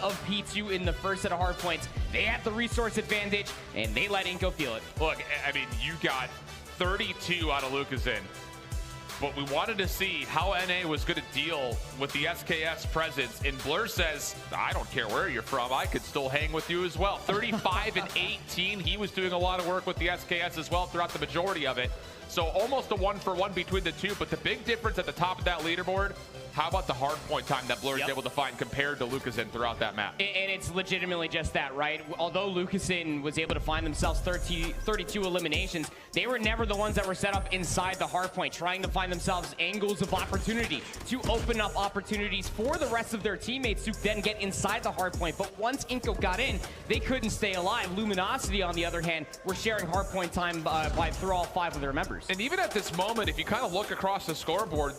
of P2 in the first set of hard points. They have the resource advantage, and they let Inko feel it. Look, I mean, you got 32 out of Lucasen, but we wanted to see how NA was going to deal with the SKS presence. And Blur says, I don't care where you're from, I could still hang with you as well. 35 and 18. He was doing a lot of work with the SKS as well throughout the majority of it. So almost a 1-for-1 between the two, but the big difference at the top of that leaderboard, how about the hard point time that Blur is able to find compared to Lucasen throughout that map? And it's legitimately just that, right? Although Lucasen was able to find themselves 32 eliminations, they were never the ones that were set up inside the hard point, trying to find themselves angles of opportunity to open up opportunities for the rest of their teammates to then get inside the hard point. But once Inko got in, they couldn't stay alive. Luminosity, on the other hand, were sharing hard point time through all 5 of their members. And even at this moment, if you kind of look across the scoreboard,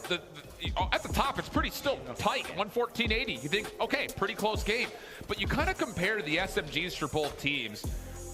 at the top, it's pretty still tight, 114-80. You think, okay, pretty close game. But you kind of compare the SMGs for both teams.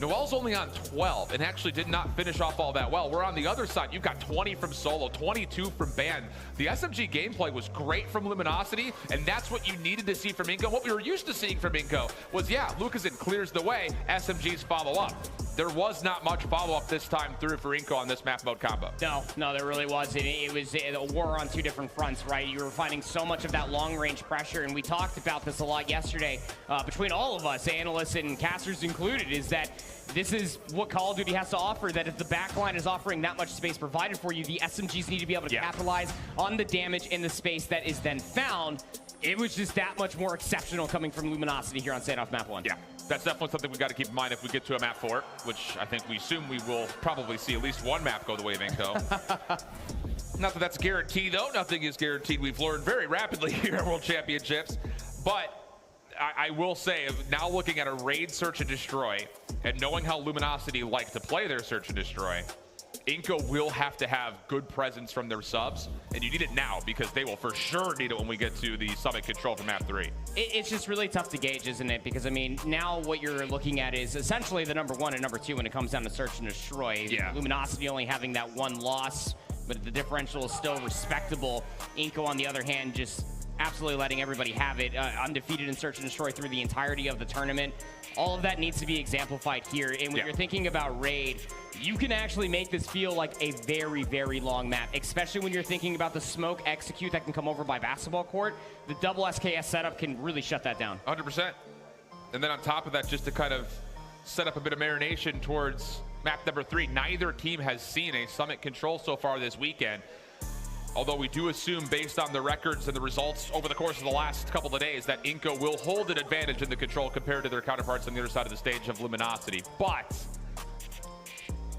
Noel's only on 12 and actually did not finish off all that well. We're on the other side. You've got 20 from Solo, 22 from Band. The SMG gameplay was great from Luminosity, and that's what you needed to see from Inko. What we were used to seeing from Inko was, yeah, Lucasen clears the way, SMGs follow up. There was not much follow-up this time through for Inko on this map mode combo. No, there really wasn't. It was a war on 2 different fronts, right? You were finding so much of that long-range pressure, and we talked about this a lot yesterday between all of us, analysts and casters included, is that this is what Call of Duty has to offer, that if the backline is offering that much space provided for you, the SMGs need to be able to capitalize on the damage in the space that is then found. It was just that much more exceptional coming from Luminosity here on Standoff Map 1. Yeah, that's definitely something we got to keep in mind if we get to a map 4, which I think we assume we will probably see at least one map go the way of Inko. Not that that's guaranteed, though. Nothing is guaranteed. We've learned very rapidly here at World Championships. But I will say, now looking at a raid search and destroy, and knowing how Luminosity like to play their search and destroy, Inko will have to have good presence from their subs, and you need it now because they will for sure need it when we get to the summit control for map 3. It's just really tough to gauge, isn't it? Because, I mean, now what you're looking at is essentially the number 1 and number 2 when it comes down to search and destroy. Yeah. Luminosity only having that 1 loss, but the differential is still respectable. Inko, on the other hand, just absolutely letting everybody have it. Undefeated in search and destroy through the entirety of the tournament. All of that needs to be exemplified here. And when you're thinking about raid, you can actually make this feel like a very, very long map, especially when you're thinking about the smoke execute that can come over by basketball court. The double SKS setup can really shut that down. 100%. And then on top of that, just to kind of set up a bit of marination towards map number 3, neither team has seen a summit control so far this weekend. Although we do assume, based on the records and the results over the course of the last couple of days, that Inko will hold an advantage in the control compared to their counterparts on the other side of the stage of Luminosity. But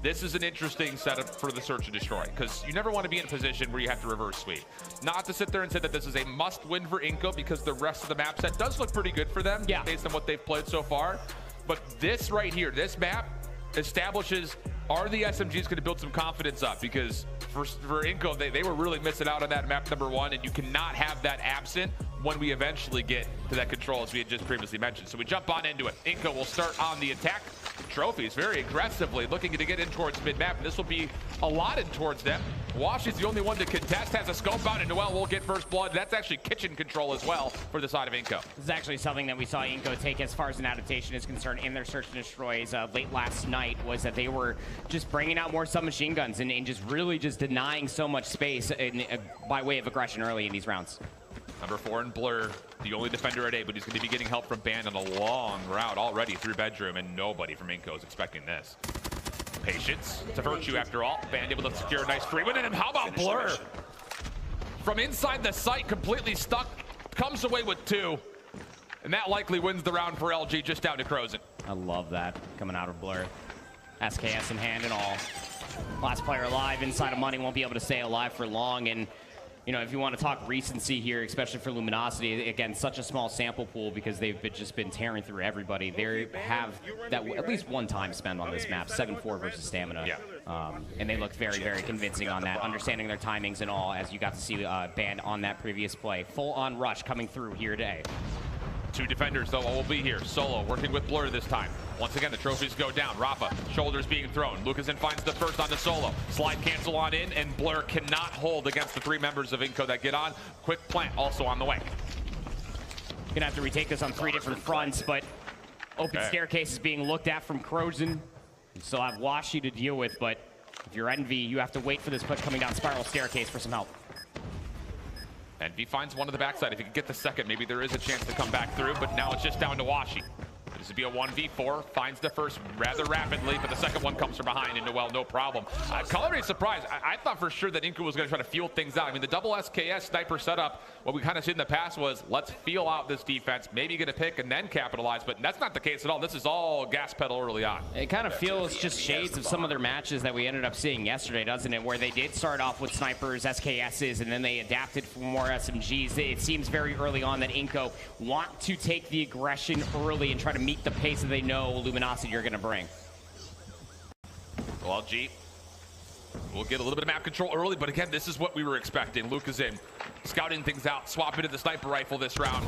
this is an interesting setup for the search and destroy, because you never want to be in a position where you have to reverse sweep. Not to sit there and say that this is a must-win for Inko, because the rest of the map set does look pretty good for them based on what they've played so far. But this right here, this map establishes, are the SMGs going to build some confidence up? Because for Inko, they were really missing out on that map number 1, and you cannot have that absent when we eventually get to that control, as we had just previously mentioned. So we jump on into it. Inko will start on the attack. Trophies very aggressively looking to get in towards mid-map, and this will be allotted towards them. Wash is the only one to contest, has a scope out, and Noel will get first blood. That's actually kitchen control as well for the side of Inko. This is actually something that we saw Inko take as far as an adaptation is concerned in their search and destroys late last night, was that they were just bringing out more submachine guns and just really just denying so much space by way of aggression early in these rounds. Number 4 in Blur, the only defender at A, but he's going to be getting help from Band on a long route already through bedroom, and nobody from Inko is expecting this. Patience, it's a virtue after all. Band able to secure a nice free win, and how about Blur? From inside the site, completely stuck, comes away with 2, and that likely wins the round for LG, just down to Crozen. I love that coming out of Blur. SKS in hand and all. Last player alive inside of money, won't be able to stay alive for long, and you know, if you want to talk recency here, especially for Luminosity, again, such a small sample pool because they've just been tearing through everybody. They have that at least one time spent on this map, 7-4 versus Stamina. And they looked very, very convincing on that, understanding their timings and all, as you got to see Band on that previous play. Full-on rush coming through here today. 2 defenders, though, will be here. Solo working with Blur this time. Once again, the trophies go down. Rafa, shoulders being thrown. Lucasen finds the first onto Solo. Slide cancel on in, and Blur cannot hold against the 3 members of Inko that get on. Quick plant also on the way. Gonna have to retake this on 3 different fronts, but open staircase is being looked at from Crozen. You still have Washi to deal with, but if you're Envy, you have to wait for this push coming down spiral staircase for some help. Envy finds one to the backside. If he could get the second, maybe there is a chance to come back through, but now it's just down to Washi. This would be a 1v4, finds the first rather rapidly, but the second one comes from behind, and Noel, no problem. Colorado surprised. I thought for sure that Inca was going to try to feel things out. I mean, the double SKS sniper setup, what we kind of said in the past was, let's feel out this defense, maybe get a pick and then capitalize, but that's not the case at all. This is all gas pedal early on. It kind of feels just shades of some other matches that we ended up seeing yesterday, doesn't it? Where they did start off with snipers, SKSs, and then they adapted for more SMGs. It seems very early on that Inco want to take the aggression early and try to meet the pace that they know Luminosity are going to bring. Well, LG will get a little bit of map control early, but again, this is what we were expecting. Luke is in, scouting things out, swap into the sniper rifle this round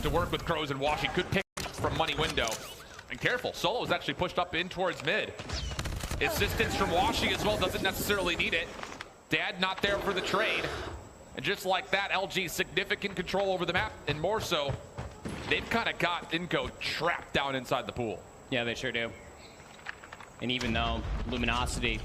to work with Crows and Washi. Good pick from money window. And careful, Solo is actually pushed up in towards mid. Assistance from Washi as well, doesn't necessarily need it. Dad not there for the trade. And just like that, LG significant control over the map, and more so, they've kind of got Inco trapped down inside the pool. Yeah, they sure do. And even though Luminosity,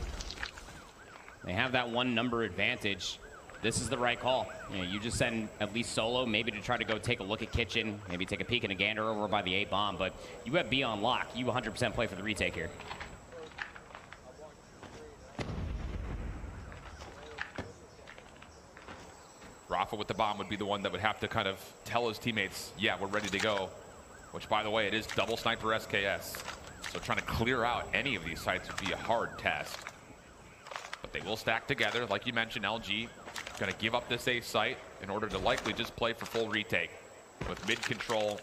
they have that one number advantage, this is the right call. You know, you just send at least Solo, maybe to try to go take a look at Kitchen, maybe take a peek and a gander over by the A bomb, but you have B on lock. You 100% play for the retake here. Rafa with the bomb would be the one that would have to kind of tell his teammates, yeah, we're ready to go. Which, by the way, it is double sniper SKS. So trying to clear out any of these sites would be a hard task. But they will stack together. Like you mentioned, LG going to give up this A site in order to likely just play for full retake. With mid control,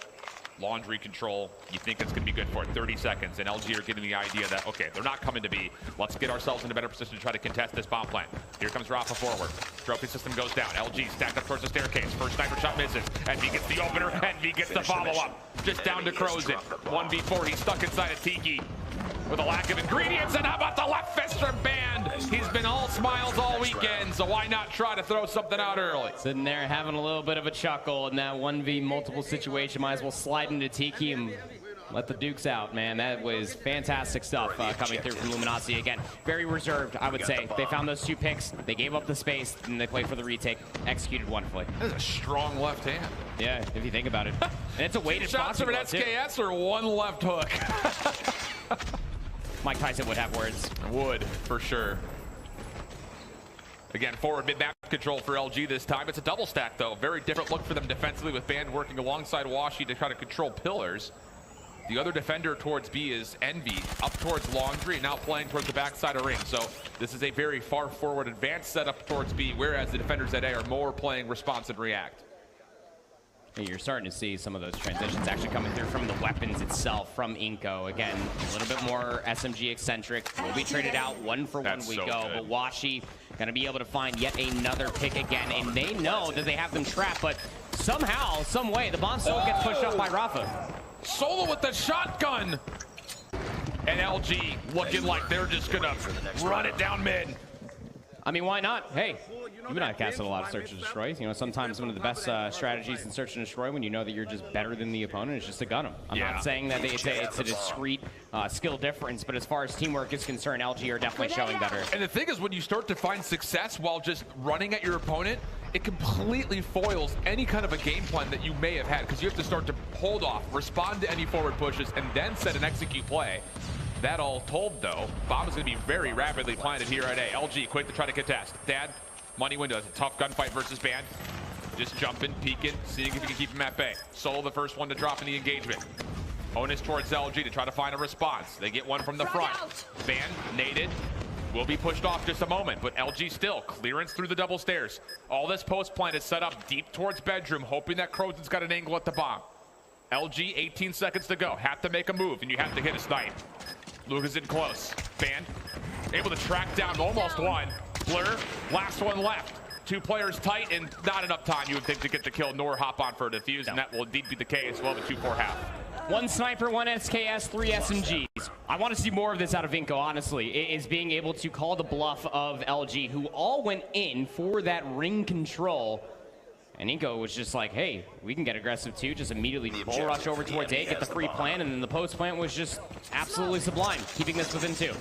laundry control, you think it's going to be good for 30 seconds. And LG are getting the idea that, okay, they're not coming to B. Let's get ourselves in a better position to try to contest this bomb plant. Here comes Rafa forward. Trophy system goes down. LG stacked up towards the staircase. First sniper shot misses. Envy gets the opener. Envy gets the follow-up. Just down to Crozen. 1v4. He's stuck inside a Tiki with a lack of ingredients. And how about the left fist from Band? He's been all smiles all weekend, so why not try to throw something out early? Sitting there having a little bit of a chuckle in that 1v multiple situation. Might as well slide into Tiki and let the Dukes out, man. That was fantastic stuff coming through from Luminosity. Again, very reserved, I would say. They found those 2 picks. They gave up the space, and they played for the retake. Executed wonderfully. That's a strong left hand. Yeah, if you think about it. And it's a weighted shots from an SKS or one left hook? Mike Tyson would have words. Would, for sure. Again, forward mid-map control for LG this time. It's a double stack, though. Very different look for them defensively with Band working alongside Washi to try to control pillars. The other defender towards B is Envy, up towards Laundry, now playing towards the backside of ring. So this is a very far forward advanced setup towards B, whereas the defenders at A are more playing response and react. You're starting to see some of those transitions actually coming through from the weapons itself from Inco. Again, a little bit more SMG eccentric. Will be traded out 1 for 1 we go. But Washi going to be able to find yet another pick again. And they know that they have them trapped, but somehow, some way, the bomb still gets pushed up by Rafa. Solo with the shotgun. And LG looking like they're just going to run it down mid. I mean, why not? Hey, you've been casted a lot of search and destroy. You know, sometimes one of the best strategies in search and destroy when you know that you're just better than the opponent is just to gun them. I'm not saying that it's a discrete skill difference, but as far as teamwork is concerned, LG are definitely showing better. And the thing is, when you start to find success while just running at your opponent, it completely foils any kind of a game plan that you may have had, because you have to start to hold off, respond to any forward pushes, and then set and execute play. That all told, though, bomb is going to be very rapidly planted here at A. LG quick to try to contest. Dad, money window. It's a tough gunfight versus Band. Just jumping, peeking, seeing if he can keep him at bay. Solo the first one to drop in the engagement. Onus towards LG to try to find a response. They get one from the front. Band, naded, will be pushed off just a moment, but LG still clearance through the double stairs. All this post plant is set up deep towards bedroom, hoping that Crozen's got an angle at the bomb. LG, 18 seconds to go. Have to make a move, and you have to hit a snipe. Luke is in close. Band able to track down almost one. Blur, last one left. 2 players tight, and not enough time, you would think, to get the kill nor hop on for a defuse, and that will indeed be the case. Well, the 2-4 half. 1 sniper, 1 SKS, 3 SMGs. I want to see more of this out of Inco, honestly. It is being able to call the bluff of LG, who all went in for that ring control. And Inko was just like, hey, we can get aggressive too. Just immediately bull rush over towards A, get the free plant, and then the post plant was just absolutely sublime, keeping this within 2.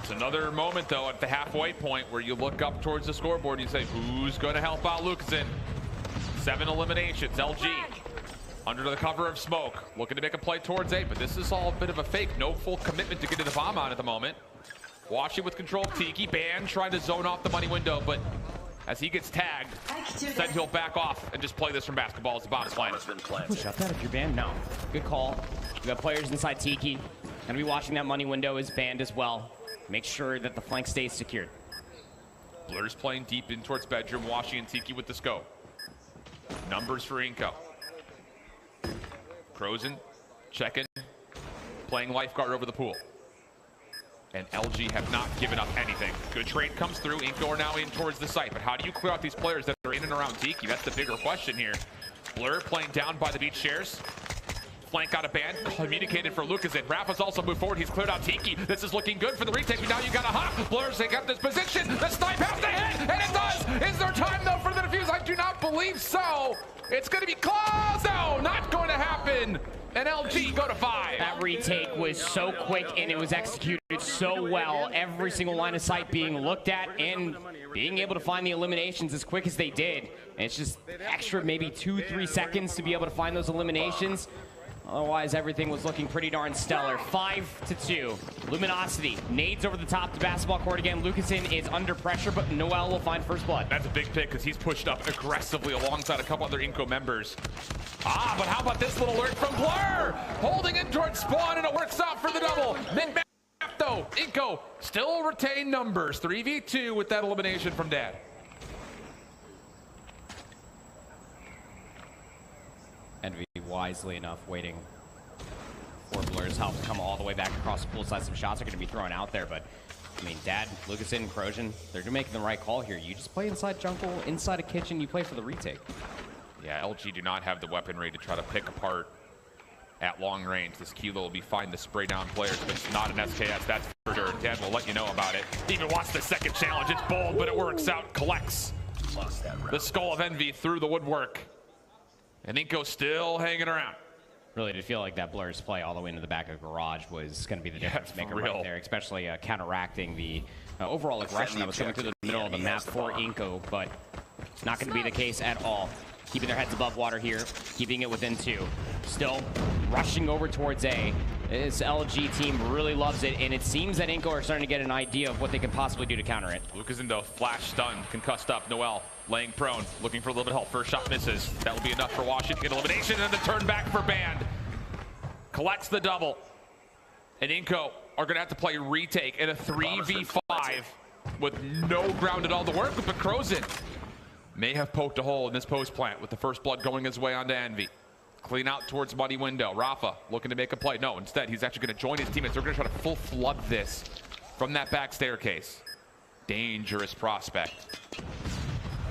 It's another moment, though, at the halfway point where you look up towards the scoreboard and you say, who's going to help out Lucasen? 7 eliminations, LG. Under the cover of smoke, looking to make a play towards A, but this is all a bit of a fake. No full commitment to getting the bomb on at the moment. Washing with control of Tiki. Ban trying to zone off the money window, but as he gets tagged, said he'll back off and just play this from basketball as the bomb's playing. Push up that if you're banned? No. Good call. We got players inside Tiki. Gonna be watching that money window is banned as well. Make sure that the flank stays secured. Blur's playing deep in towards bedroom. Washing and Tiki with the scope. Numbers for Inko. Crozen checking, playing lifeguard over the pool. And LG have not given up anything. Good trade comes through. Inko are now in towards the site. But how do you clear out these players that are in and around Tiki? That's the bigger question here. Blur playing down by the beach shares. Flank out of band. Communicated for Lucasen. Rafa's also moved forward. He's cleared out Tiki. This is looking good for the retake. Now you got a hop. Blur's they got this position. The snipe has to hit. And it does. Is there time though for the defuse? I do not believe so. It's going to be close. No, not going to happen. And LG go to 5. That retake was so quick and it was executed so well. Every single line of sight being looked at and being able to find the eliminations as quick as they did. And it's just extra maybe 2-3 seconds to be able to find those eliminations. Otherwise, everything was looking pretty darn stellar. 5-2. Luminosity nades over the top to basketball court again. Lucasen is under pressure, but Noel will find first blood. That's a big pick because he's pushed up aggressively alongside a couple other Inko members. But how about this little alert from Blur? Holding in towards spawn, and it works out for the double. Mid-map, though. Inko still retain numbers. 3v2 with that elimination from Dad. Envy wisely enough waiting for Blur's help to come all the way back across the pool side. Some shots are going to be thrown out there, but I mean, Dad, Lucasen, Crozian, they're making the right call here. You just play inside jungle, inside a kitchen, you play for the retake. Yeah, LG do not have the weaponry to try to pick apart at long range. This Kilo will be fine to spray down players, but it's not an SKS, that's for sure. Dad will let you know about it. Even watch the second challenge. It's bold, but it works out. Collects the Skull of Envy through the woodwork. And Inko still hanging around. Really did feel like that Blur's play all the way into the back of Garage was going to be the difference maker right there, especially counteracting the overall aggression that was coming through the middle of the map for Inko, but not going to be the case at all. Keeping their heads above water here, keeping it within 2. Still rushing over towards A. This LG team really loves it, and it seems that Inko are starting to get an idea of what they can possibly do to counter it. Lucasen, though, flash stun, concussed up. Noel laying prone, looking for a little bit of help. First shot misses. That will be enough for Washington to get elimination, and the turn back for Band. Collects the double. And Inko are going to have to play retake in a 3v5 with no ground at all to work with. But Crozian may have poked a hole in this post plant with the first blood going his way onto Envy. Clean out towards muddy window. Rafa looking to make a play. No, instead he's actually going to join his teammates. They're going to try to full flood this from that back staircase. Dangerous prospect.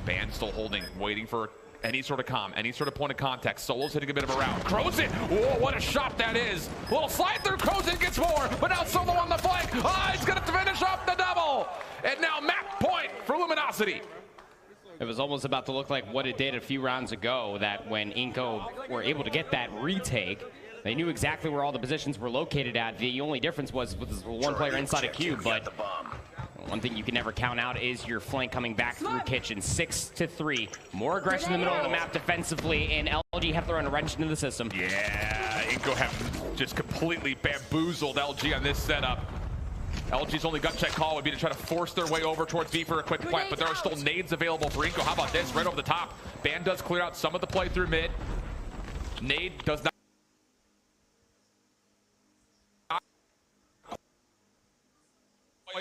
Band still holding, waiting for any sort of comm, any sort of point of contact. Solo's hitting a bit of a round. Crozian, whoa, what a shot that is. A little slide through, Crozian gets more, but now Solo on the flank. He's going to finish off the double. And now map point for Luminosity. It was almost about to look like what it did a few rounds ago, that when Inko were able to get that retake, they knew exactly where all the positions were located at. The only difference was with one player inside a cube, but one thing you can never count out is your flank coming back through kitchen. 6-3. More aggression in the middle of the map defensively, and LG have to run a wrench into the system. Yeah, Inko have just completely bamboozled LG on this setup. LG's only gut check call would be to try to force their way over towards B for a quick plant, but there are still nades available for Inko. How about this? Right over the top. Band does clear out some of the play through mid. Nade does not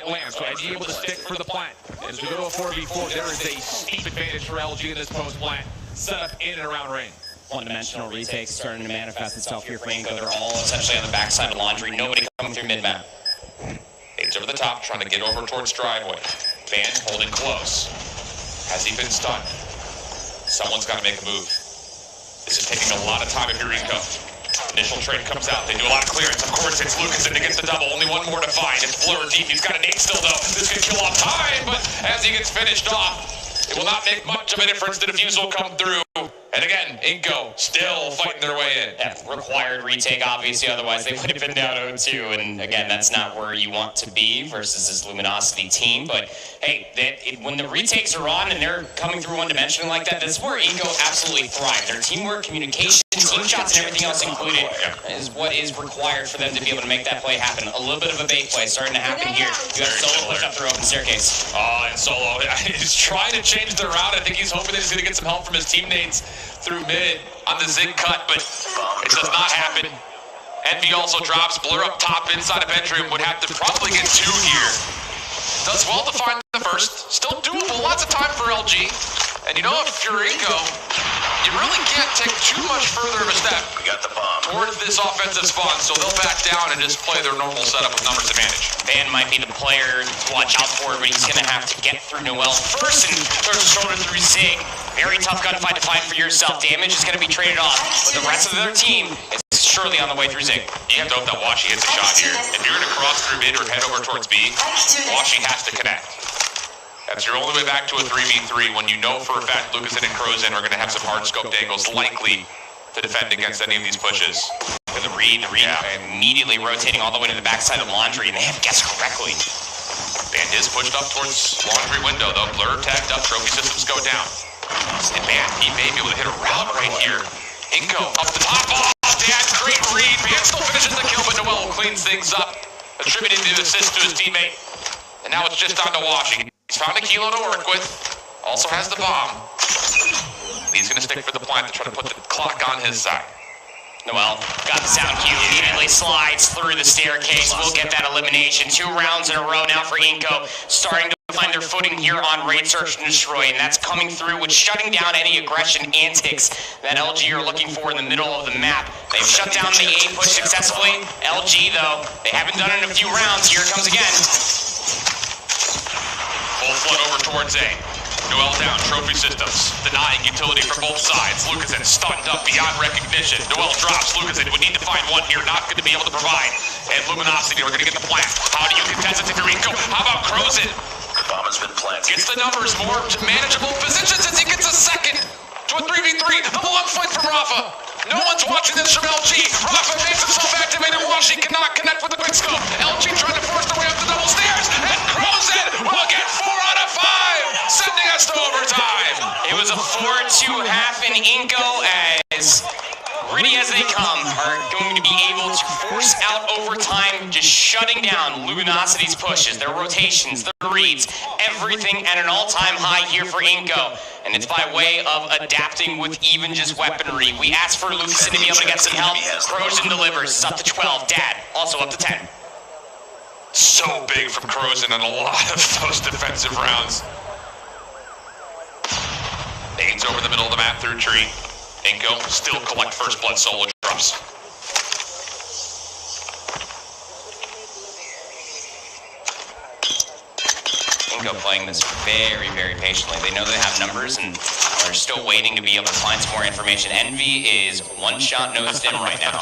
land, so Edgy able to stick for the plant. And as we go to a 4v4, there is a steep advantage for LG in this post plant. Set up in and around range. One-dimensional retakes starting to manifest itself here for Inko. They're all essentially on the backside of Laundry. Nobody coming through mid-map. Nades over the top, trying to get over towards driveway. Band holding close. Has he been stunned? Someone's got to make a move. This is taking a lot of time if you're Inko. Initial trade comes out. They do a lot of clearance. Of course, it's Lucasen to get the double. Only one more to find. It's Blur deep. He's got a nade still, though. This could kill off time, but as he gets finished off, It will not make much of a difference. The defuse will come through. And again, Inco still fighting their way in. Yeah, required retake, obviously, otherwise they would have been down 0-2. And again, that's not where you want to be versus this Luminosity team. But hey, when the retakes are on and they're coming through one-dimensional like that, that's where Inco absolutely thrive. Their teamwork, communication, team shots, and everything else included is what is required for them to be able to make that play happen. A little bit of a bait play starting to happen here. You got Solo push up through open staircase. Oh, and Solo, he's trying to change the route. I think he's hoping that he's going to get some help from his teammates through mid on the zig cut, but it does not happen. Envy also drops. Blur up top inside a bedroom. Would have to probably get 2 here. Does well to find the first. Still doable. Lots of time for LG. And you know, if you're Inco, you really can't take too much further of a step towards this offensive spawn, so they'll back down and just play their normal setup with numbers advantage. Van might be the player to watch out for, but he's going to have to get through Noel first and throws the shoulder through Zig. Very tough gunfight to find for yourself. Damage is going to be traded off, but the rest of their team is surely on the way through Zig. You have to hope that Washi hits a shot here. If you're going to cross through mid or head over towards B, Washi has to connect. That's your only way back to a 3v3 when you know for a fact Lucasen and Crozin are going to have some hard scoped angles likely to defend against any of these pushes. And the read immediately rotating all the way to the backside of Laundry, and they have guessed correctly. Band is pushed up towards Laundry window though. Blur tagged up, trophy systems go down. And man, he may be able to hit a route right here. Inco up the top. Oh, Dad, great read. Band still finishes the kill, but Noel cleans things up, attributing the assist to his teammate. And now it's just down to Washi. He's found a kilo to work with. Also has the bomb. He's going to stick for the plant to try to put the clock on his side. Noel got the sound cue, immediately slides through the staircase. We'll get that elimination. 2 rounds in a row now for Inco, starting to find their footing here on Raid Search and Destroy, and that's coming through with shutting down any aggression antics that LG are looking for in the middle of the map. They've shut down the A push successfully. LG, though, they haven't done it in a few rounds. Here it comes again. Full flood over towards A. Noel down, trophy systems, denying utility from both sides. Lucasen stunned up beyond recognition. Noel drops, Lucasen would need to find one here, not going to be able to provide. And Luminosity are going to get the plant. How do you contest it to Rico? How about Crozin? The bomb has been planted. Gets the numbers more to manageable positions as he gets a second to a 3v3. A long fight from Rafa. No one's watching this from LG. Rafa makes himself activated. Washi cannot connect with the quick scope. LG trying to force their way up the double stairs. And Crozin will get 4 out of 5, sending us to overtime. It was a 4-2 half in Inco as ready as they come are going to be able to force out overtime, just shutting down Luminosity's pushes, their rotations, their reads, everything at an all-time high here for Inco. And it's by way of adapting with even just weaponry. We asked for Lucasen to be able to get some help. Crozin delivers. It's up to 12. Dad, also up to 10. So big from Crozin on a lot of those defensive rounds. Aids over the middle of the map through tree. Inco still collect first blood solo drops. Inco playing this very, very patiently. They know they have numbers and are still waiting to be able to find some more information. Envy is one shot nosed in right now.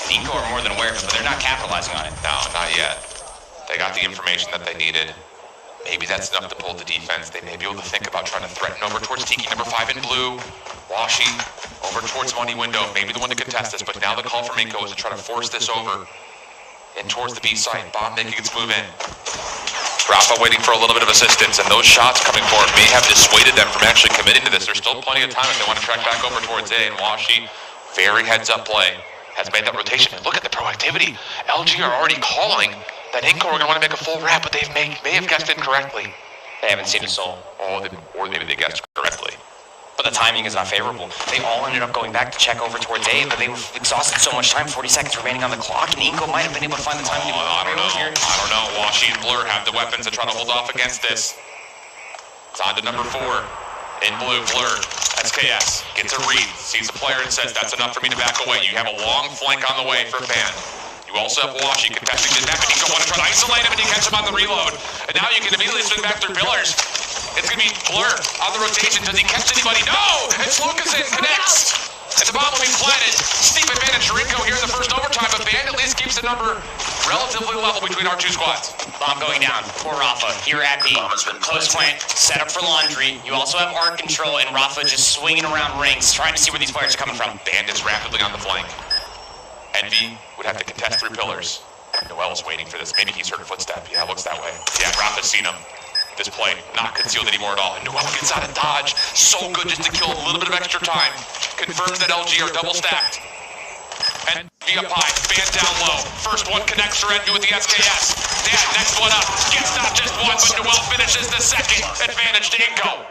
Inco are more than aware of it, but they're not capitalizing on it. No, not yet. They got the information that they needed. Maybe that's enough to pull the defense. They may be able to think about trying to threaten over towards Tiki number 5 in blue. Washi over towards money window, maybe the one to contest this, but now the call from Inco is to try to force this over and towards the B site. Bomb making its move in. Rafa waiting for a little bit of assistance, and those shots coming forward may have dissuaded them from actually committing to this. There's still plenty of time if they want to track back over towards A, and Washi, very heads-up play, has made that rotation. Look at the proactivity. LG are already calling that Inco are going to want to make a full wrap, but they may have guessed incorrectly. They haven't seen a soul. Or maybe they guessed correctly. But the timing is not favorable. They all ended up going back to check over towards A, but they exhausted so much time, 40 seconds remaining on the clock, and Inco might have been able to find the time to I don't know. Washi and Blur have the weapons to try to hold off against this. It's on to number 4. In blue, Blur. SKS gets a read, sees the player and says, that's enough for me to back away. You have a long flank on the way for Fan. You also have Washi contesting the map, and Inco want to try to isolate him, and you catch him on the reload. And now you can immediately swing back through pillars. It's going to be Blur on the rotation. Does he catch anybody? No! It's Lucasen connects. And the bomb will be planted. Steep advantage for Inco here in the first overtime, but Band at least keeps the number relatively level between our two squads. Bomb going down. Poor Rafa here at B. Close plant, set up for laundry. You also have arc control, and Rafa just swinging around rings, trying to see where these players are coming from. Bandits rapidly on the flank. Envy would have to contest through pillars. Noel's waiting for this. Maybe he's heard a footstep. Yeah, it looks that way. Yeah, Rafa's seen him. This play not concealed anymore at all. And Noel gets out of dodge. So good just to kill a little bit of extra time. Confirms that LG are double stacked. Envy up high, Band down low. First one connects for Envy with the SKS. Dad, next one up. Gets not just one, but Noel finishes the second. Advantage to Inco.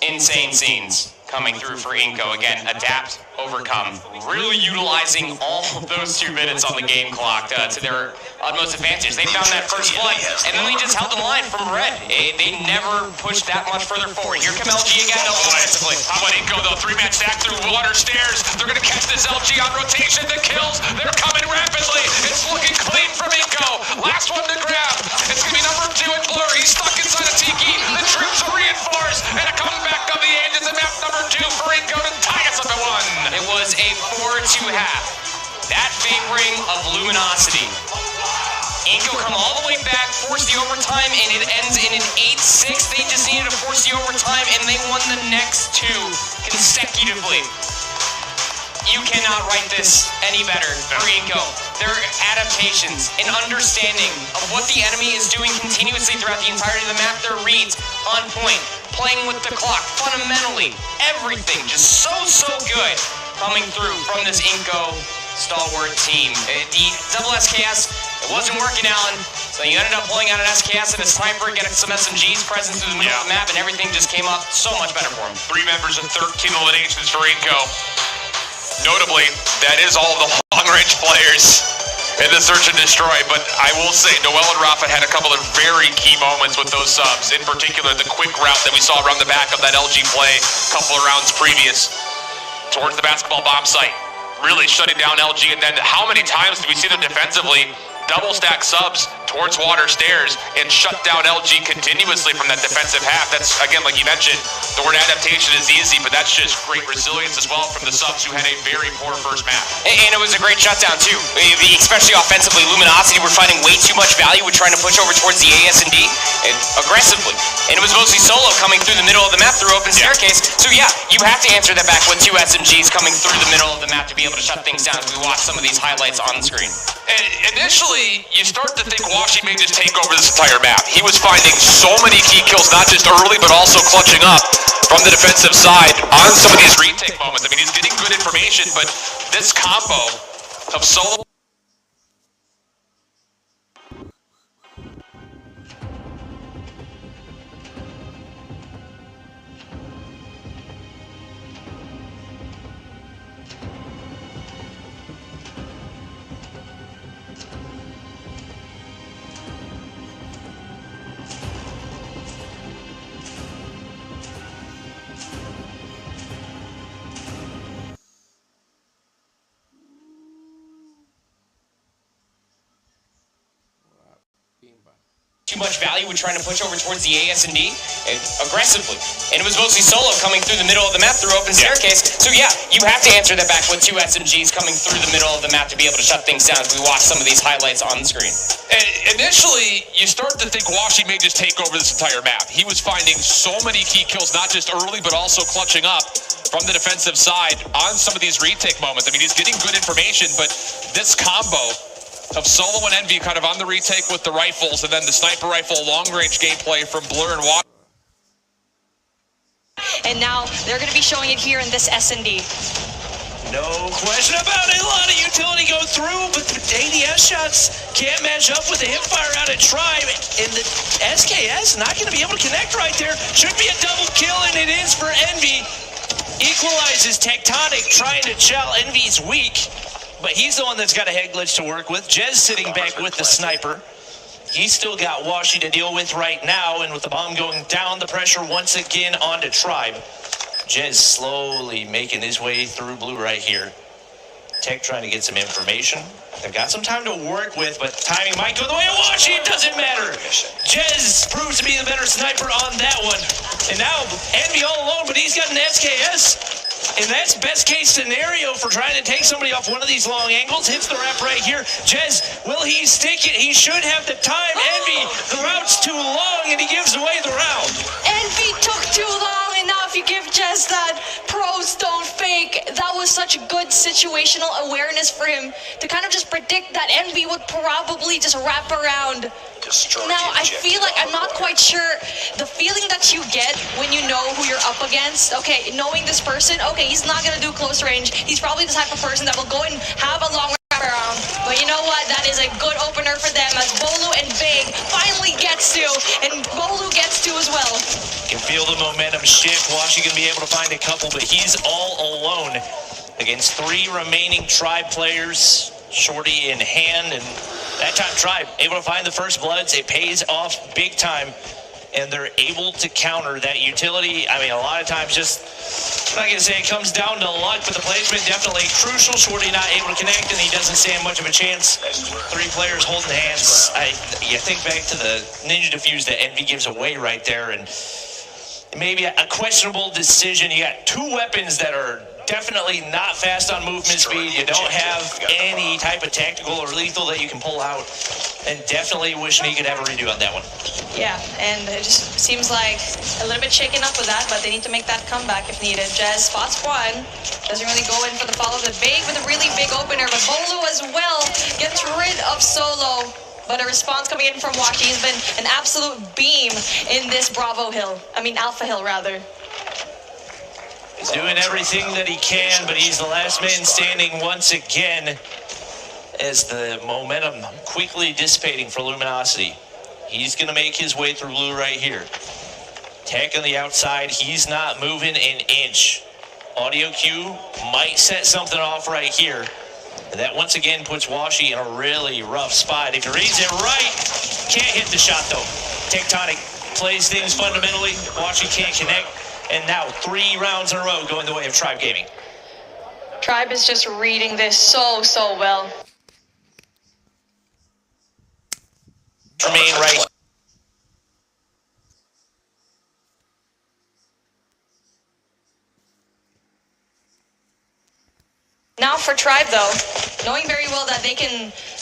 Insane scenes coming through for Inco. Again, adapt, overcome. Really utilizing all of those 2 minutes on the game clock to their utmost advantage. They found that first blood, and then they just held the line from red. They never pushed that much further forward. Here come LG again, offensively. How about Inco though? 3-man stack through water stairs. They're gonna catch this LG on rotation. The kills, they're coming rapidly. It's looking clean from Inco. Last one to grab. It's gonna be number 2 at Blur. He's stuck inside a Tiki. The troops are reinforced, and a comeback of the Ages in map number 2 for Inco to tie us up at 1. It was a 4-2 half. That favoring of Luminosity. Inco come all the way back, force the overtime, and it ends in an 8-6. They just needed to force the overtime, and they won the next 2 consecutively. You cannot write this any better for Inco. Their adaptations and understanding of what the enemy is doing continuously throughout the entirety of the map, their reads on point, playing with the clock, fundamentally, everything just so good coming through from this Inco stalwart team. The double SKS, it wasn't working, Alan, so you ended up pulling out an SKS and a sniper, getting some SMGs present through the middle of the map, and everything just came up so much better for him. 3 members and 13 eliminations for Inco. Notably, that is all the long-range players in the search and destroy, but I will say Noel and Rafa had a couple of very key moments with those subs. In particular, the quick route that we saw around the back of that LG play a couple of rounds previous towards the basketball bomb site. Really shutting down LG, and then how many times do we see them defensively double stack subs towards water stairs and shut down LG continuously from that defensive half? That's, again, like you mentioned, the word adaptation is easy, but that's just great resilience as well from the subs who had a very poor first map. And it was a great shutdown too, especially offensively. Luminosity were finding way too much value with trying to push over towards the AS&D and aggressively. And it was mostly solo coming through the middle of the map through open staircase. So yeah, you have to answer that back with 2 SMGs coming through the middle of the map to be able to shut things down as we watch some of these highlights on the screen. And initially, you start to think Washi may just take over this entire map. He was finding so many key kills, not just early, but also clutching up from the defensive side on some of these retake moments. I mean, he's getting good information, but this combo of solo... Too much value with trying to push over towards the AS&D aggressively. And it was mostly solo coming through the middle of the map through open staircase. So yeah, you have to answer that back with 2 SMGs coming through the middle of the map to be able to shut things down as we watch some of these highlights on the screen. And initially, you start to think Washi may just take over this entire map. He was finding so many key kills, not just early, but also clutching up from the defensive side on some of these retake moments. I mean, he's getting good information, but this combo of Solo and Envy kind of on the retake with the rifles, and then the sniper rifle long-range gameplay from Blur and Water. And now they're going to be showing it here in this S&D. No question about it. A lot of utility go through, but the ADS shots can't match up with the hipfire out at Tribe. And the SKS not going to be able to connect right there. Should be a double kill, and it is for Envy. Equalizes Tectonic, trying to gel. Envy's weak, but he's the one that's got a head glitch to work with. Jez sitting back with the sniper. He's still got Washi to deal with right now, and with the bomb going down, the pressure once again onto Tribe. Jez slowly making his way through blue right here. Tech trying to get some information. They've got some time to work with, but timing might go the way of Washi. It doesn't matter. Jez proves to be the better sniper on that one. And now Envy all alone, but he's got an SKS. And that's best case scenario for trying to take somebody off one of these long angles. Hits the rep right here. Jez, will he stick it? He should have the time. Envy, the route's too long, and he gives away the round. Envy took too long, and now if you give Jez that pros don't fake, that was such good situational awareness for him to kind of just predict that Envy would probably just wrap around. Now, I feel like I'm not quite sure the feeling that you get when you know who you're up against. Okay, knowing this person, okay, he's not going to do close range. He's probably the type of person that will go and have a long wraparound. But you know what? That is a good opener for them as Bolu and Big finally gets to, and Bolu gets to as well. You can feel the momentum shift. Washi going to be able to find a couple, but he's all alone against 3 remaining Tribe players. Shorty in hand, and that time Tribe able to find the first bloods. It pays off big time, and they're able to counter that utility. I mean, a lot of times just, I'm not going to say it comes down to luck, but the placement definitely crucial. Shorty not able to connect, and he doesn't stand much of a chance. 3 players holding hands. You think back to the Ninja Defuse that Envy gives away right there, and maybe a questionable decision. You got 2 weapons that are definitely not fast on movement speed. You don't have any type of tactical or lethal that you can pull out, and definitely wishing he could have a redo on that one. Yeah, and it just seems like a little bit shaken up with that, but they need to make that comeback if needed. Jez spots one, doesn't really go in for the follow. The Big with a really big opener, but Bolu as well gets rid of Solo. But a response coming in from Washi has been an absolute beam in this Alpha Hill rather. He's doing everything that he can, but he's the last man standing once again as the momentum quickly dissipating for Luminosity. He's going to make his way through blue right here. Tech on the outside. He's not moving an inch. Audio cue might set something off right here. And that once again puts Washi in a really rough spot. If he reads it right, can't hit the shot though. Tectonic plays things fundamentally. Washi can't connect. And now 3 rounds in a row going the way of Tribe Gaming. Tribe is just reading this so well. Remain right. Now for Tribe though, knowing very well that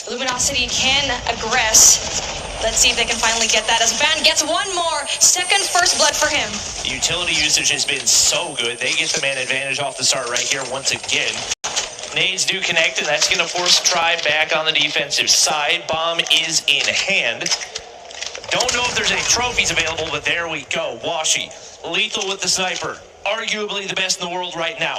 Luminosity can aggress. Let's see if they can finally get that as Ban gets one more, second first blood for him. The utility usage has been so good. They get the man advantage off the start right here once again. Nades do connect, and that's going to force Tribe back on the defensive side. Bomb is in hand. Don't know if there's any trophies available, but there we go. Washi, lethal with the sniper. Arguably the best in the world right now.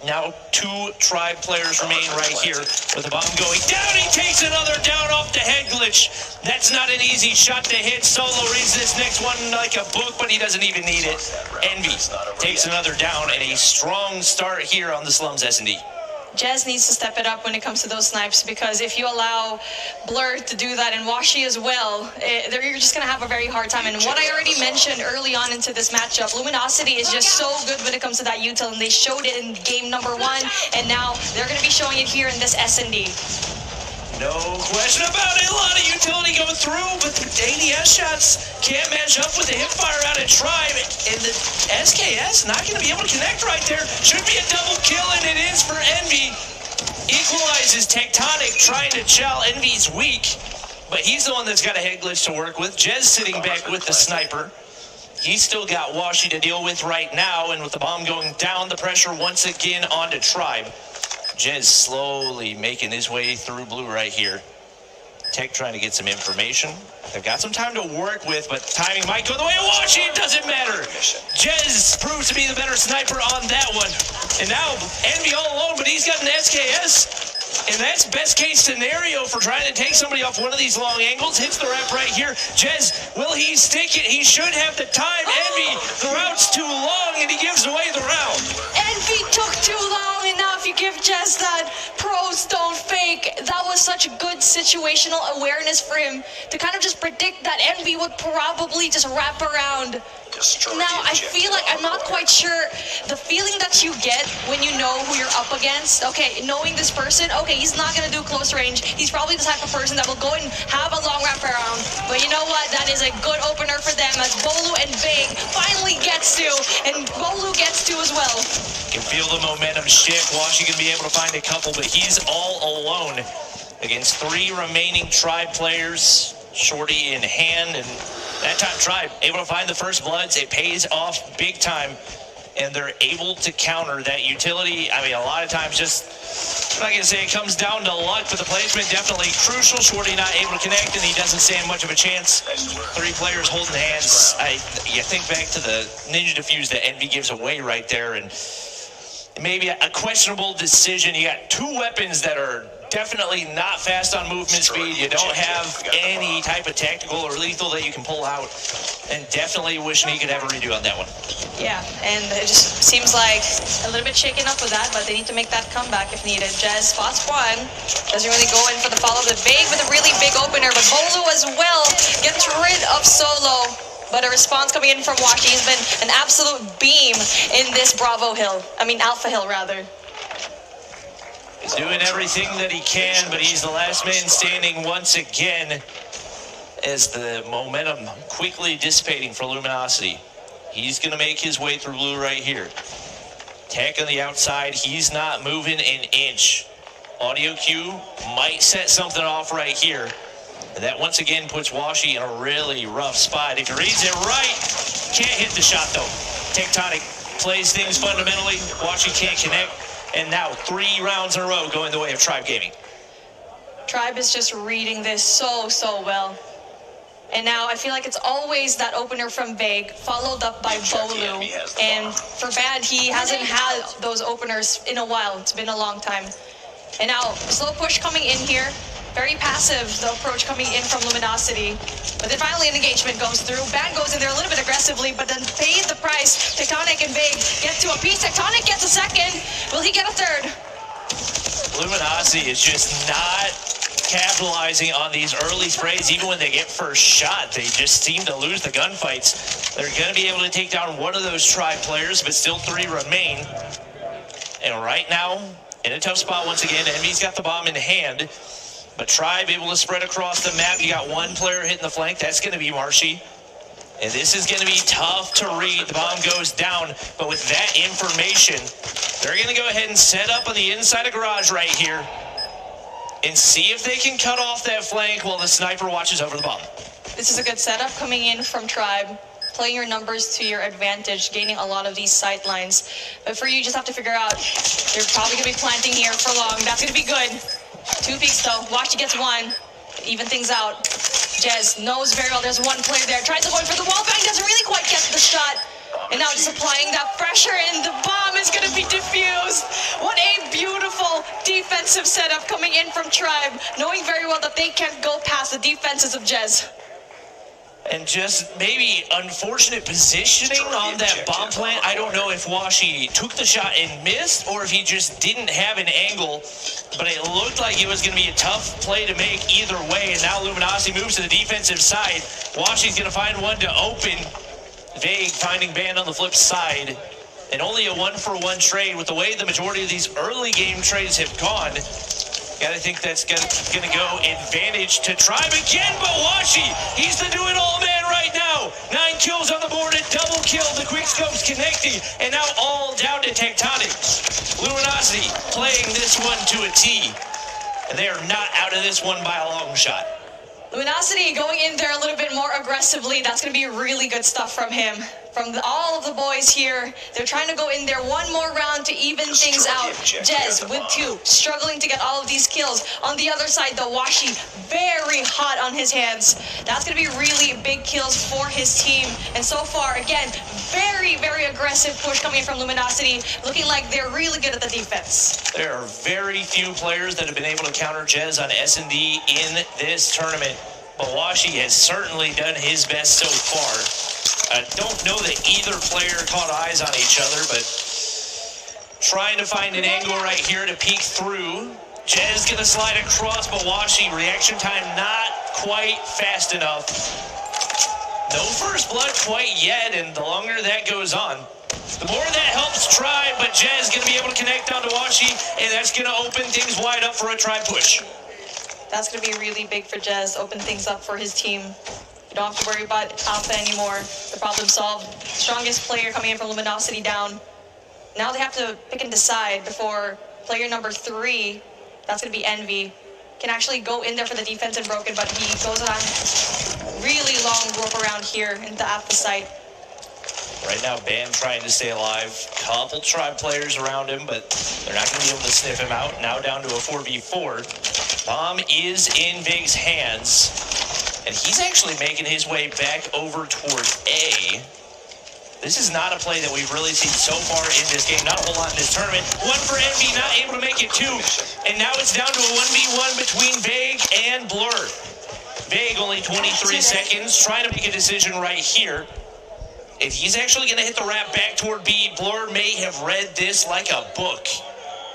Now 2 Tribe players remain right here with the bomb going down. He takes another down off the head glitch. That's not an easy shot to hit. Solo reads this next one like a book, but he doesn't even need it. Envy takes another down, and a strong start here on the Slums S&D. Jez needs to step it up when it comes to those snipes, because if you allow Blur to do that and Washi as well, you're just going to have a very hard time. And what I already mentioned early on into this matchup, Luminosity is just so good when it comes to that util, and they showed it in game number 1, and now they're going to be showing it here in this S&D. No question about it. A lot of utility going through, but the ADS shots can't match up with the hipfire out of Tribe. And the SKS not going to be able to connect right there. Should be a double kill, and it is for Envy. Equalizes Tectonic, trying to chow. Envy's weak, but he's the one that's got a head glitch to work with. Jez sitting back with the sniper. He's still got Washi to deal with right now, and with the bomb going down, the pressure once again onto Tribe. Jez slowly making his way through blue right here. Tech trying to get some information. They've got some time to work with, but timing might go the way of Washi. It doesn't matter. Jez proves to be the better sniper on that one. And now Envy all alone, but he's got an SKS. And that's best case scenario for trying to take somebody off one of these long angles. Hits the rep right here. Jez, will he stick it? He should have the time. Envy, the route's too long, and he gives away the round. Envy took too long, and now if you give Jez that pros don't fake, that was such good situational awareness for him to kind of just predict that Envy would probably just wrap around. Now, I feel like I'm not quite sure the feeling that you get when you know who you're up against. Okay, knowing this person, okay, he's not going to do close range. He's probably the type of person that will go and have a long wraparound. But you know what? That is a good opener for them as Bolu and Big finally get gets to, and Bolu gets to as well. Can feel the momentum shift. Washi gonna be able to find a couple, but he's all alone against 3 remaining Tribe players. Shorty in hand, and that time Tribe able to find the first bloods. It pays off big time, and they're able to counter that utility. I mean, a lot of times I'm not gonna say it comes down to luck, but the placement definitely crucial. Shorty not able to connect, and he doesn't stand much of a chance. 3 players holding hands. You think back to the Ninja Defuse that Envy gives away right there, and maybe a questionable decision. You got 2 weapons that are definitely not fast on movement speed. You don't have any type of tactical or lethal that you can pull out, and definitely wishing he could have a redo on that one. Yeah, and it just seems like a little bit shaken up with that, but they need to make that comeback if needed. Jez spots one, doesn't really go in for the follow. The Vague with a really big opener, but Bolu as well gets rid of Solo. But a response coming in from Washi. He's been an absolute beam in this Alpha Hill rather. He's doing everything that he can, but he's the last man standing once again as the momentum quickly dissipating for Luminosity. He's going to make his way through blue right here. Tech on the outside. He's not moving an inch. Audio cue might set something off right here. And that once again puts Washi in a really rough spot. If he reads it right, can't hit the shot though. Tectonic plays things fundamentally. Washi can't connect. And now 3 rounds in a row going the way of Tribe Gaming. Tribe is just reading this so well. And now I feel like it's always that opener from Vague, followed up by Bolu. And for Bad, he hasn't had those openers in a while. It's been a long time. And now, slow push coming in here. Very passive, the approach coming in from Luminosity. But then finally an engagement goes through. Bad goes in there a little bit aggressively, but then pays the price. Tectonic and Vague get to a piece. Tectonic gets a second. Will he get a third? Luminosity is just not capitalizing on these early sprays. Even when they get first shot, they just seem to lose the gunfights. They're going to be able to take down one of those Tribe players, but still 3 remain. And right now, in a tough spot once again, Envy's got the bomb in hand. But Tribe able to spread across the map. You got 1 player hitting the flank. That's going to be Marshy. And this is going to be tough to read. The bomb goes down. But with that information, they're going to go ahead and set up on the inside of garage right here and see if they can cut off that flank while the sniper watches over the bomb. This is a good setup coming in from Tribe. Playing your numbers to your advantage, gaining a lot of these sight lines. But for you, you just have to figure out, they're probably going to be planting here for long. That's going to be good. 2 peeks though. Washi gets 1. Even things out. Jez knows very well there's 1 player there. Tries to go in for the wall bang. Doesn't really quite get the shot. And now just applying that pressure, and the bomb is going to be defused. What a beautiful defensive setup coming in from Tribe, knowing very well that they can't go past the defenses of Jez. And just maybe unfortunate positioning on that bomb plant. I don't know if Washi took the shot and missed, or if he just didn't have an angle. But it looked like it was going to be a tough play to make either way. And now Luminosity moves to the defensive side. Washi's going to find one to open. Vague finding Band on the flip side. And only a 1-for-1 trade. With the way the majority of these early game trades have gone, gotta think that's gonna go advantage to Tribe again, but Washi, he's the do-it-all man right now. 9 kills on the board, a double kill. The quick scope's connecting, and now all down to Tectonic. Luminosity playing this one to a T, and they are not out of this one by a long shot. Luminosity going in there a little bit more aggressively. That's going to be really good stuff from him. From all of the boys here, they're trying to go in there 1 more round to even things out. Jez with 2, struggling to get all of these kills. On the other side, the Washi very hot on his hands. That's going to be really big kills for his team. And so far, again, very aggressive push coming in from Luminosity, looking like they're really good at the defense. There are very few players that have been able to counter Jez on S&D in this tournament, but Washi has certainly done his best so far. I don't know that either player caught eyes on each other, but trying to find an angle right here to peek through. Jez gonna slide across, but Washi, reaction time not quite fast enough. No first blood quite yet, and the longer that goes on, the more that helps Tribe, but Jez gonna be able to connect onto Washi, and that's gonna open things wide up for a Tribe push. That's going to be really big for Jez, open things up for his team. You don't have to worry about Alpha anymore. The problem solved. Strongest player coming in from Luminosity down. Now they have to pick and decide before player number 3, that's going to be Envy, can actually go in there for the defense and Broken, but he goes on a really long rope around here into the Alpha site. Right now, Bam trying to stay alive. Couple Tribe players around him, but they're not going to be able to sniff him out. Now down to a 4v4. Bomb is in Vig's hands, and he's actually making his way back over towards A. This is not a play that we've really seen so far in this game. Not a whole lot in this tournament. One for Envy, not able to make it 2. And now it's down to a 1v1 between Vig and Blur. Vig only 23 seconds, trying to make a decision right here. If he's actually going to hit the wrap back toward B, Blur may have read this like a book.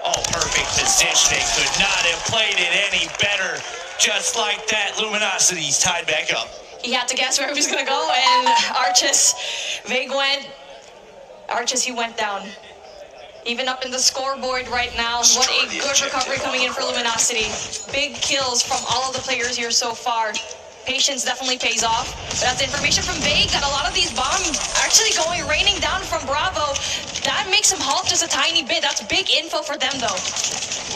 Oh, perfect positioning. Could not have played it any better. Just like that, Luminosity's tied back up. He had to guess where he was going to go, and Arches, Vig went. Arches, he went down. Even up in the scoreboard right now. What a good recovery coming in for Luminosity. Big kills from all of the players here so far. Patience definitely pays off. But that's information from Vig that a lot of these bombs actually raining down from Bravo. That makes him halt just a tiny bit. That's big info for them, though.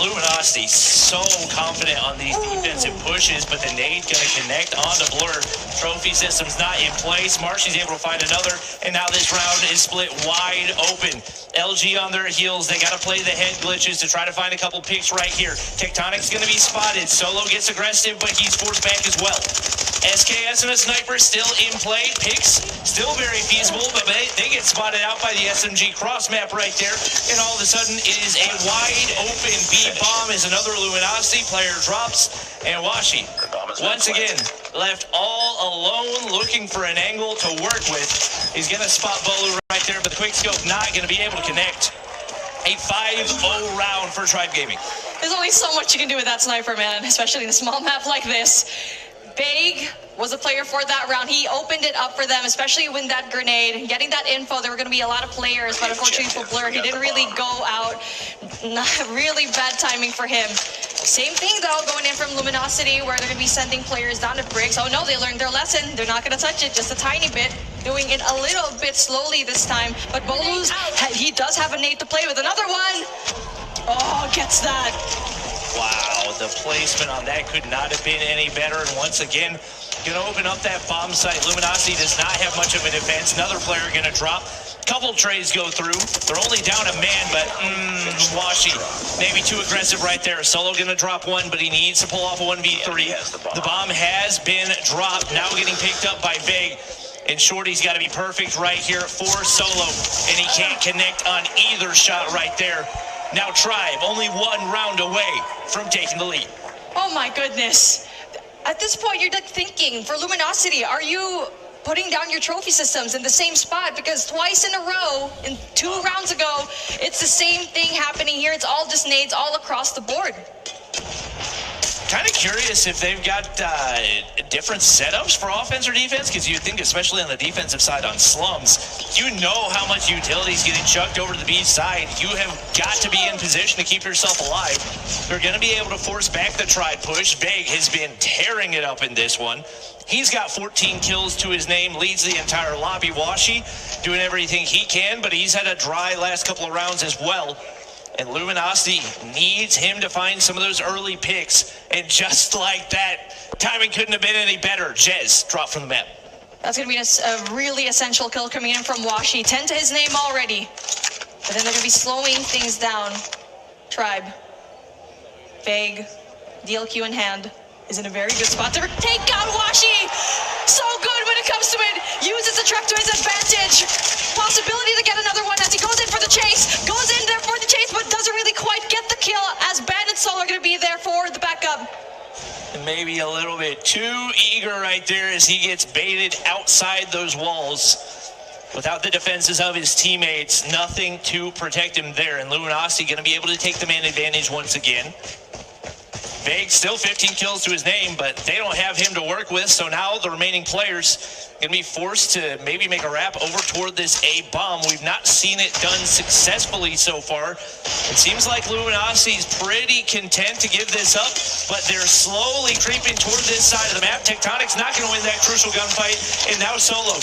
Luminosity so confident on these defensive pushes, but the nade gonna connect on the Blur. Trophy system's not in place. Marshy's able to find another, and now this round is split wide open. LG on their heels. They gotta play the head glitches to try to find a couple picks right here. Tectonic's gonna be spotted. Solo gets aggressive, but he's forced back as well. SKS and a sniper still in play. Picks still very feasible, but they get spotted out by the SMG cross map right there, and all of a sudden it is a wide open B-bomb as another Luminosity player drops, and Washi once again left all alone looking for an angle to work with. He's gonna spot Bolu right there, but the quick scope not gonna be able to connect. A 5-0 round for Tribe Gaming. There's only so much you can do with that sniper, man, especially in a small map like this. Vig was a player for that round. He opened it up for them, especially with that grenade. Getting that info, there were going to be a lot of players, but unfortunately for Blur, he didn't really go out. Really bad timing for him. Same thing, though, going in from Luminosity, where they're going to be sending players down to bricks. Oh, no, they learned their lesson. They're not going to touch it, just a tiny bit. Doing it a little bit slowly this time. But Bolu's, he does have a nade to play with. Another one. Oh, gets that. Wow, the placement on that could not have been any better. And once again, going to open up that bomb site. Luminosity does not have much of a defense. Another player going to drop. Couple trades go through. They're only down a man, but Washi, maybe too aggressive right there. Solo going to drop one, but he needs to pull off a 1v3. The bomb has been dropped. Now getting picked up by Vig. And Shorty's got to be perfect right here for Solo. And he can't connect on either shot right there. Now Tribe, only one round away from taking the lead. Oh my goodness. At this point, you're like thinking, for Luminosity, are you putting down your trophy systems in the same spot? Because twice in a row, in 2 rounds ago, it's the same thing happening here. It's all just nades all across the board. Kind of curious if they've got different setups for offense or defense, because you think, especially on the defensive side on slums, you know how much utility is getting chucked over to the B side. You have got to be in position to keep yourself alive. You're going to be able to force back the Tribe push. Vig has been tearing it up in this one. He's got 14 kills to his name, leads the entire lobby. Washi doing everything he can, but he's had a dry last couple of rounds as well. And Luminosity needs him to find some of those early picks. And just like that, timing couldn't have been any better. Jez dropped from the map. That's going to be a really essential kill coming in from Washi. 10 to his name already. But then they're going to be slowing things down. Tribe. Vig. DLQ in hand. Is in a very good spot to take out Washi. So good when it comes to it. Uses the truck to his advantage. Possibility to get another one as he goes in for the chase. Goes in there for the chase, but doesn't really quite get the kill, as Ben and Sol are going to be there for the backup. Maybe a little bit too eager right there as he gets baited outside those walls. Without the defenses of his teammates, nothing to protect him there. And Luminosity going to be able to take the man advantage once again. Vague still 15 kills to his name, but they don't have him to work with, so now the remaining players going to be forced to maybe make a wrap over toward this A bomb. We've not seen it done successfully so far. It seems like Luminosity's pretty content to give this up, but they're slowly creeping toward this side of the map. Tectonic's not going to win that crucial gunfight, and now Solo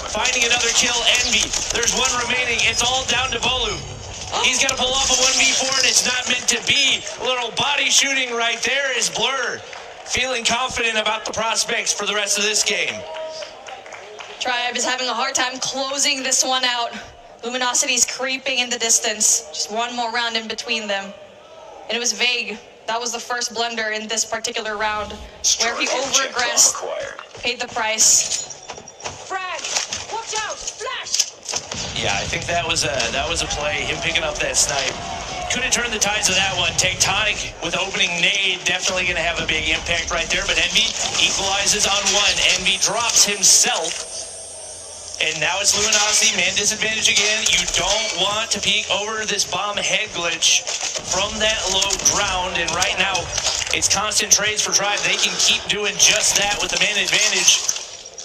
finding another kill. Envy, there's one remaining. It's all down to Bolu. He's got to pull off a 1v4, and it's not meant to be. A little body shooting right there is Blur, feeling confident about the prospects for the rest of this game. Tribe is having a hard time closing this one out. Luminosity's creeping in the distance. Just one more round in between them. And it was Vague. That was the first blunder in this particular round, where he over-aggressed, paid the price. Frag! Watch out! Flash! Yeah, I think that was a play, him picking up that snipe. Could have turned the tides of that one. Tectonic with opening nade, definitely going to have a big impact right there, but Envy equalizes on one. Envy drops himself. And now it's Luminosity, man disadvantage again. You don't want to peek over this bomb head glitch from that low ground. And right now, it's constant trades for Tribe. They can keep doing just that with the man advantage.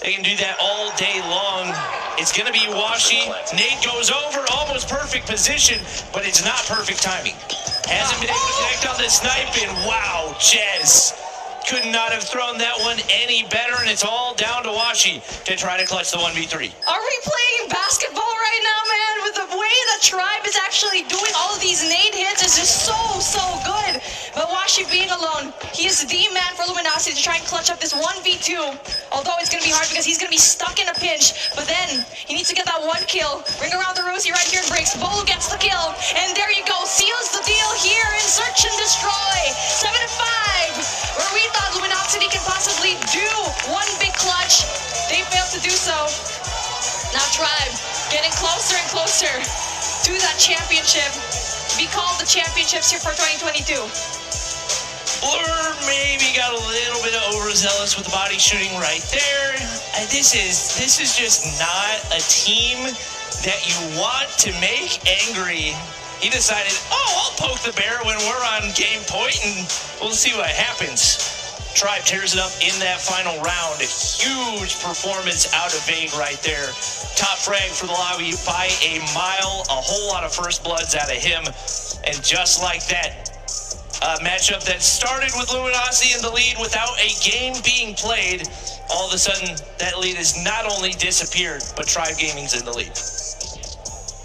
They can do that all day long. It's going to be Washi. Nate goes over, almost perfect position, but it's not perfect timing. Hasn't been able to connect on this snipe, and wow, Jez could not have thrown that one any better, and it's all down to Washi to try to clutch the 1v3. Are we playing basketball right now, man? With the way the Tribe is actually doing all of these nade hits is just so good. But Washi being alone, he is the man for Luminosity to try and clutch up this 1v2. Although it's going to be hard because he's going to be stuck in a pinch. But then he needs to get that one kill. Ring around the rosy right here and breaks. Bolo gets the kill. And there you go. Seals the deal here in Search and Destroy. 7-5. Where we thought Luminosity could possibly do one big clutch, they failed to do so. Now Tribe getting closer and closer to that championship. Be called the championships here for 2022. Blur maybe got a little bit overzealous with the body shooting right there. This is just not a team that you want to make angry. He decided, I'll poke the bear when we're on game point, and we'll see what happens. Tribe tears it up in that final round. A huge performance out of Vague right there. Top frag for the lobby by a mile. A whole lot of first bloods out of him. And just like that, a matchup that started with Luminosity in the lead without a game being played, all of a sudden that lead has not only disappeared, but Tribe Gaming's in the lead.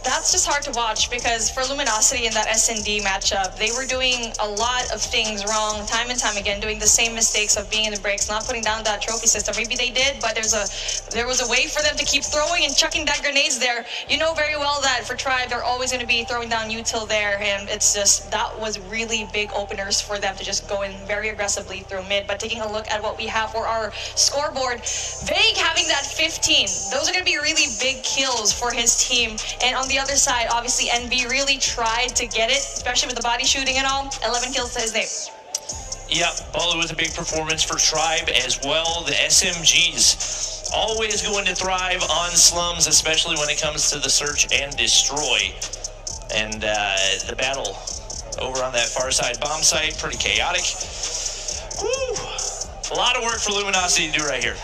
That's just hard to watch because for Luminosity in that S&D matchup, they were doing a lot of things wrong time and time again, doing the same mistakes of being in the breaks, not putting down that trophy system. Maybe they did, but there was a way for them to keep throwing and chucking that grenades there. You know very well that for Tribe, they're always going to be throwing down util there, and it's just, that was really big openers for them to just go in very aggressively through mid. But taking a look at what we have for our scoreboard, Vague having that 15. Those are going to be really big kills for his team. And on the other side, obviously NB really tried to get it, especially with the body shooting and all. 11 kills to his name. Yep, Bolo was a big performance for Tribe as well. The SMGs always going to thrive on slums, especially when it comes to the search and destroy. And the battle over on that far side bomb site, pretty chaotic. Woo! A lot of work for Luminosity to do right here.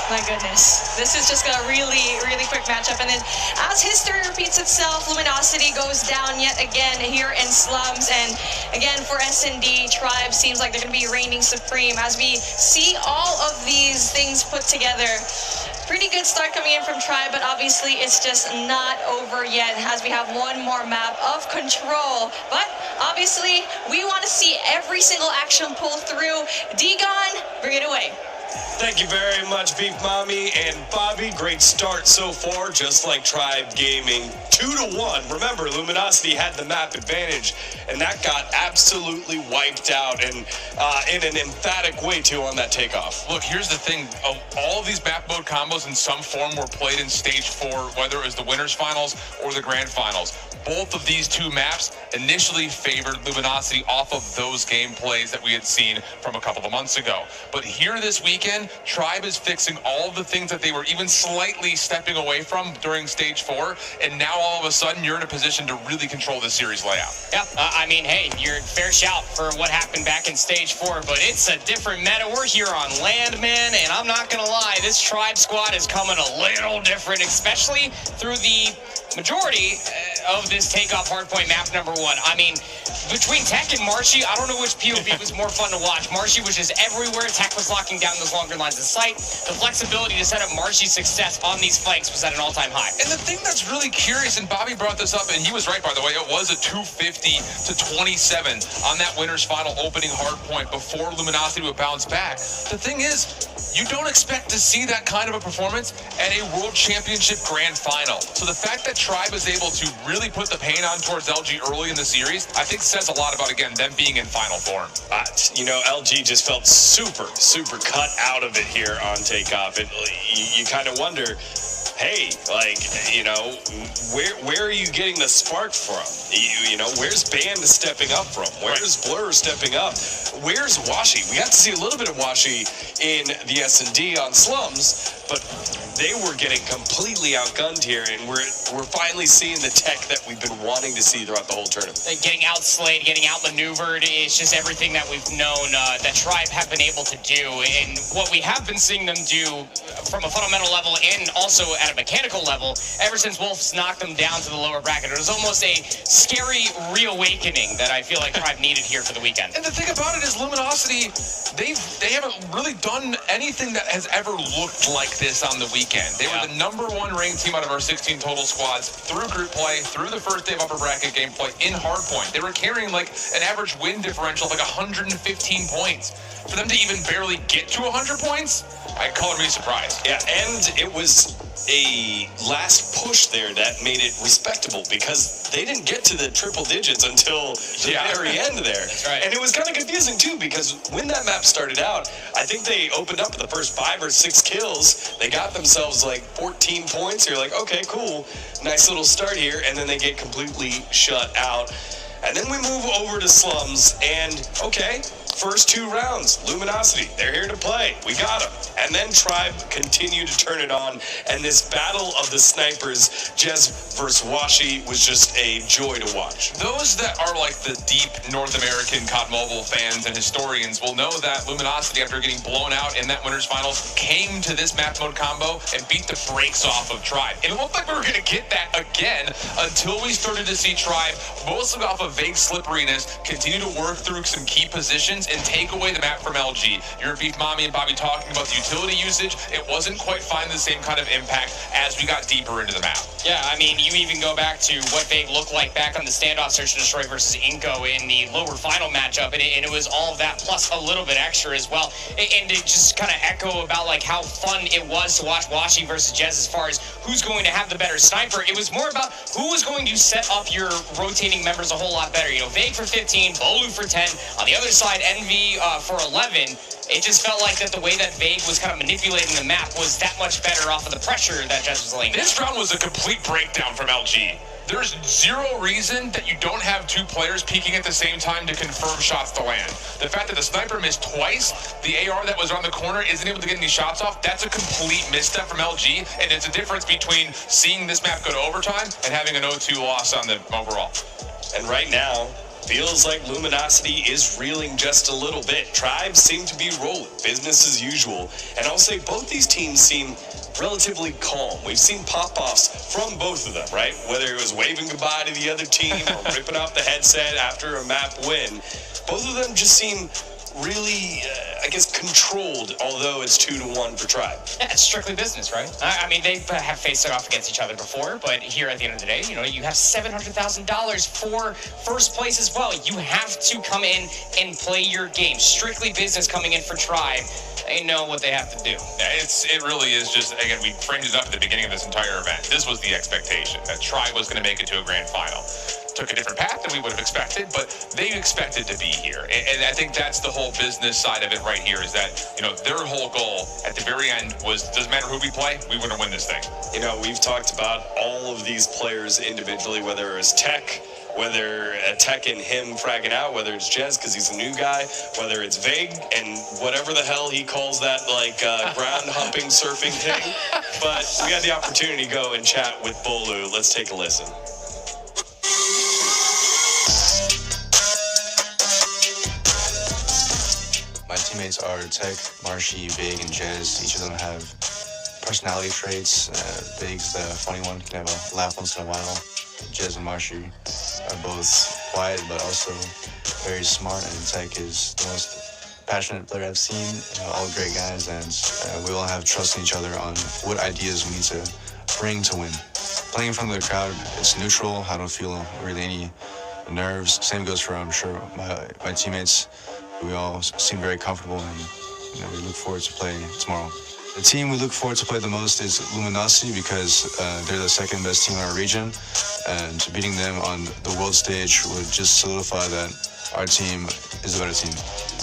My goodness, this is just a really quick matchup. And then as history repeats itself, Luminosity goes down yet again here in slums. And again, for S&D, Tribe seems like they're going to be reigning supreme as we see all of these things put together. Pretty good start coming in from Tribe, but obviously it's just not over yet as we have one more map of control. But obviously, we want to see every single action pull through. D-Gon, bring it away. Thank you very much, Beef Mommy and Bobby. Great start so far, just like Tribe Gaming. 2-1. Remember, Luminosity had the map advantage, and that got absolutely wiped out, and in an emphatic way, too, on that takeoff. Look, here's the thing. All of these map mode combos in some form were played in Stage 4, whether it was the Winners Finals or the Grand Finals. Both of these two maps initially favored Luminosity off of those gameplays that we had seen from a couple of months ago. But here this weekend, weekend, Tribe is fixing all of the things that they were even slightly stepping away from during stage 4, and now all of a sudden you're in a position to really control this series layout. Yeah, I mean, hey, you're fair shout for what happened back in stage 4, but it's a different meta. We're here on land, man, and I'm not gonna lie, this Tribe squad is coming a little different, especially through the majority of this takeoff hardpoint map number 1. I mean, between Tech and Marshy, I don't know which POV was more fun to watch. Marshy was just everywhere. Tech was locking down those longer lines of sight. The flexibility to set up Marshy's success on these flanks was at an all-time high. And the thing that's really curious, and Bobby brought this up, and he was right, by the way, it was a 250 to 27 on that winner's final opening hardpoint before Luminosity would bounce back. The thing is, you don't expect to see that kind of a performance at a World Championship Grand Final. So the fact that Tribe is able to really put the paint on towards LG early in the series, I think says a lot about, again, them being in final form. You know, LG just felt super cut out of it here on takeoff. You kind of wonder, hey, like, you know, where are you getting the spark from? You know, where's Band stepping up from? Where's Blur stepping up? Where's Washi? We got to see a little bit of Washi in the S&D on Slums, but they were getting completely outgunned here, and we're finally seeing the tech that we've been wanting to see throughout the whole tournament. Getting outslayed, getting outmaneuvered, it's just everything that we've known that Tribe have been able to do. And what we have been seeing them do from a fundamental level and also at a mechanical level, ever since Wolves knocked them down to the lower bracket, it was almost a scary reawakening that I feel like Tribe needed here for the weekend. And the thing about it is Luminosity, they haven't really done anything that has ever looked like this on the weekend. They were the #1 ranked team out of our 16 total squads through group play, through the first day of upper bracket gameplay in hardpoint. They were carrying like an average win differential of like 115 points. For them to even barely get to 100 points, I'd call it really surprised. Yeah, and it was a last push there that made it respectable because they didn't get to the triple digits until the very end there. That's right. And it was kind of confusing too because when that map started out, I think they opened up the first 5 or 6 kills. They got themselves like 14 points. You're like, okay, cool. Nice little start here. And then they get completely shut out. And then we move over to Slums and, okay, first 2 rounds, Luminosity, they're here to play. We got them. And then Tribe continued to turn it on, and this battle of the snipers, Jez versus Washi, was just a joy to watch. Those that are like the deep North American COD Mobile fans and historians will know that Luminosity, after getting blown out in that winner's finals, came to this map mode combo and beat the brakes off of Tribe. It looked like we were going to get that again until we started to see Tribe, mostly off of vague slipperiness, continue to work through some key positions and take away the map from LG. You heard Beef Mommy and Bobby talking about the utility usage. It wasn't quite finding the same kind of impact as we got deeper into the map. Yeah, I mean, you even go back to what they looked like back on the standoff Search and Destroy versus Inko in the lower final matchup, and it was all of that plus a little bit extra as well. And to just kind of echo about like how fun it was to watch Washi versus Jez as far as who's going to have the better sniper. It was more about who was going to set up your rotating members a whole lot better. You know, Vague for 15, Bolu for 10. On the other side, Envy for 11. It just felt like that the way that Vague was kind of manipulating the map was that much better off of the pressure that Jez was laying down. This round was a complete breakdown from LG. There's zero reason that you don't have 2 players peeking at the same time to confirm shots to land. The fact that the sniper missed twice, the AR that was around the corner isn't able to get any shots off, that's a complete misstep from LG, and it's a difference between seeing this map go to overtime and having an 0-2 loss on the overall. And right now, feels like Luminosity is reeling just a little bit. Tribes seem to be rolling, business as usual. And I'll say both these teams seem relatively calm. We've seen pop-offs from both of them, right? Whether it was waving goodbye to the other team or ripping off the headset after a map win. Both of them just seem really, I guess, controlled, although it's 2-1 for Tribe. Yeah, it's strictly business, right? I mean, they have faced it off against each other before, but here at the end of the day, you know, you have $700,000 for first place as well. You have to come in and play your game. Strictly business coming in for Tribe. They know what they have to do. Yeah, it really is just, again, we framed it up at the beginning of this entire event. This was the expectation, that Tribe was going to make it to a grand final. Took a different path than we would have expected, but they expected to be here. And I think that's the whole business side of it right here, is that, you know, their whole goal at the very end was, doesn't matter who we play, we want to win this thing. You know, we've talked about all of these players individually, whether it was Tech, whether Tech and him fragging out, whether it's Jez because he's a new guy, whether it's Vague and whatever the hell he calls that, like, ground humping surfing thing. But we had the opportunity to go and chat with Bolu. Let's take a listen. My teammates are Tech, Marshy, Big, and Jez. Each of them have personality traits. Big's the funny one, can have a laugh once in a while. Jez and Marshy are both quiet, but also very smart, and Tech is the most passionate player I've seen. All great guys, and we all have trust in each other on what ideas we need to bring to win. Playing in front of the crowd, it's neutral. I don't feel really any nerves. Same goes for, I'm sure, my teammates. We all seem very comfortable, and we look forward to play tomorrow. The team we look forward to play the most is Luminosity because they're the second best team in our region, and beating them on the world stage would just solidify that our team is a better team.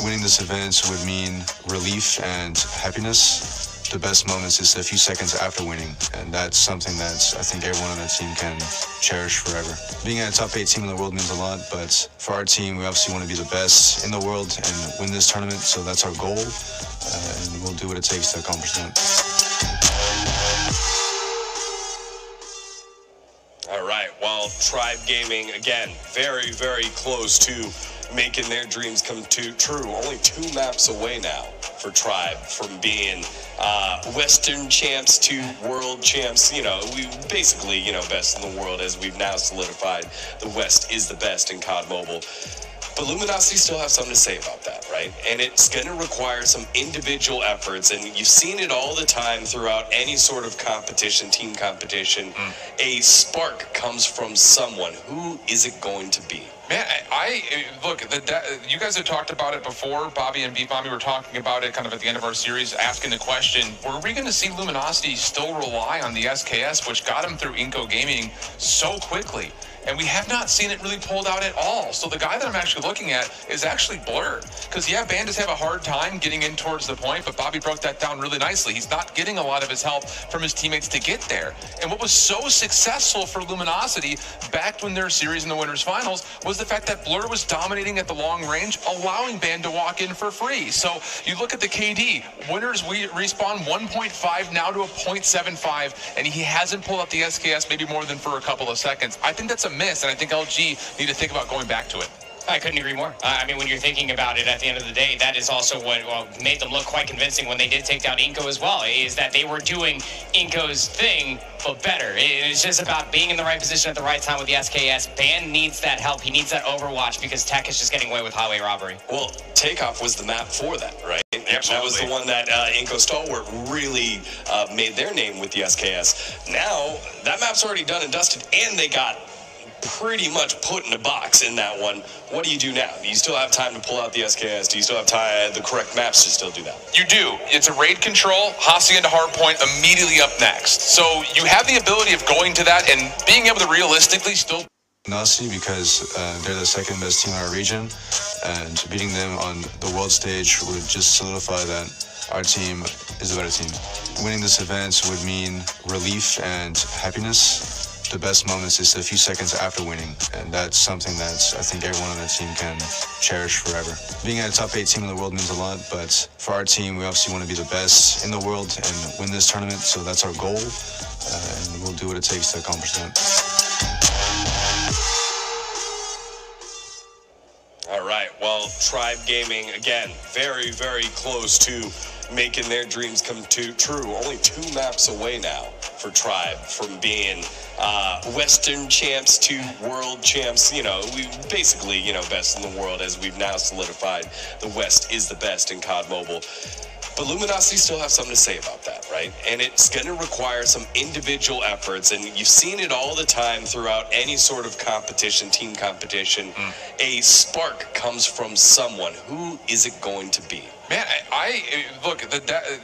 Winning this event would mean relief and happiness. The best moments is a few seconds after winning, and that's something that I think everyone on that team can cherish forever. Being a top 8 team in the world means a lot, but for our team, we obviously want to be the best in the world and win this tournament, so that's our goal, and we'll do what it takes to accomplish that. All right, well, Tribe Gaming, again, very, very close to making their dreams come true. Only 2 maps away now for Tribe from being Western champs to world champs. We basically, best in the world, as we've now solidified the West is the best in COD Mobile. But Luminosity still have something to say about that, right? And it's going to require some individual efforts, and you've seen it all the time throughout any sort of competition, team competition. A spark comes from someone. Who is it going to be? Man, look, you guys have talked about it before. Bobby and Beef Mommy were talking about it kind of at the end of our series, asking the question, were we going to see Luminosity still rely on the SKS, which got him through Inco Gaming so quickly? And we have not seen it really pulled out at all. So the guy that I'm actually looking at is actually Blur. Because, yeah, Bandits have a hard time getting in towards the point, but Bobby broke that down really nicely. He's not getting a lot of his help from his teammates to get there. And what was so successful for Luminosity back when their series in the Winners Finals was the fact that Blur was dominating at the long range, allowing Band to walk in for free. So you look at the KD. Winners respawn 1.5 now to a 0.75, and he hasn't pulled out the SKS maybe more than for a couple of seconds. I think that's a miss, and I think LG need to think about going back to it. I couldn't agree more. I mean, when you're thinking about it, at the end of the day, that is also what made them look quite convincing when they did take down Inco as well, is that they were doing Inco's thing, but better. It's just about being in the right position at the right time with the SKS. Band needs that help. He needs that overwatch because Tech is just getting away with highway robbery. Well, Takeoff was the map for that, right? Absolutely. That was the one that Inco Stalwart really made their name with the SKS. Now, that map's already done and dusted, and they got pretty much put in a box in that one. What do you do now? Do you still have time to pull out the SKS? Do you still have the correct maps to still do that? You do. It's a raid control, Hossie into hardpoint immediately up next. So you have the ability of going to that and being able to realistically still... Luminosity because they're the second best team in our region, and beating them on the world stage would just solidify that our team is a better team. Winning this event would mean relief and happiness. The best moments is a few seconds after winning, and that's something that I think everyone on that team can cherish forever. Being a top 8 team in the world means a lot, but for our team, we obviously want to be the best in the world and win this tournament, so that's our goal, and we'll do what it takes to accomplish that. All right, well, Tribe Gaming, again, very, very close to making their dreams come true. Only 2 maps away now for Tribe from being Western champs to world champs. We basically, best in the world, as we've now solidified the West is the best in COD Mobile. But Luminosity still have something to say about that, right? And it's going to require some individual efforts, and you've seen it all the time throughout any sort of competition, team competition. A spark comes from someone. Who is it going to be? Man, look,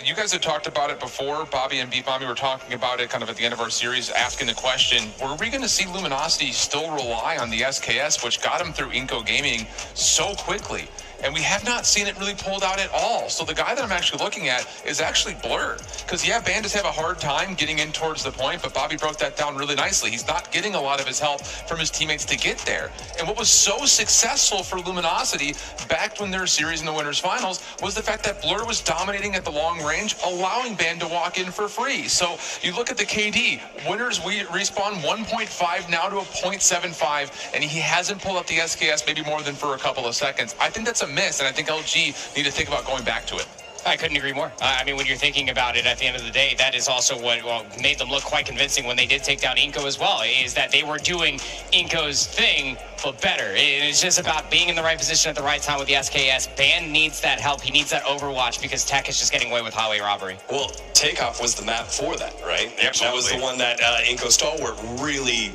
you guys have talked about it before. Bobby and Beef Mommy were talking about it kind of at the end of our series, asking the question, were we going to see Luminosity still rely on the SKS, which got him through Inco Gaming so quickly? and we have not seen it really pulled out at all. So the guy that I'm actually looking at is actually Blur, because yeah, Bandits have a hard time getting in towards the point, but Bobby broke that down really nicely. He's not getting a lot of his help from his teammates to get there. And what was so successful for Luminosity back when their series in the winners finals was the fact that Blur was dominating at the long range, allowing Band to walk in for free. So you look at the KD, winners respawn 1.5 now to a 0.75, and he hasn't pulled up the SKS maybe more than for a couple of seconds. I think that's a miss, and I think LG need to think about going back to it. I couldn't agree more. I mean, when you're thinking about it, at the end of the day, that is also what made them look quite convincing when they did take down Inko as well, is that they were doing Inko's thing, but better. It's just about being in the right position at the right time with the SKS. Band needs that help. He needs that overwatch because Tech is just getting away with highway robbery. Well, Takeoff was the map for that, right? Absolutely. That was the one that Inko Stalwart really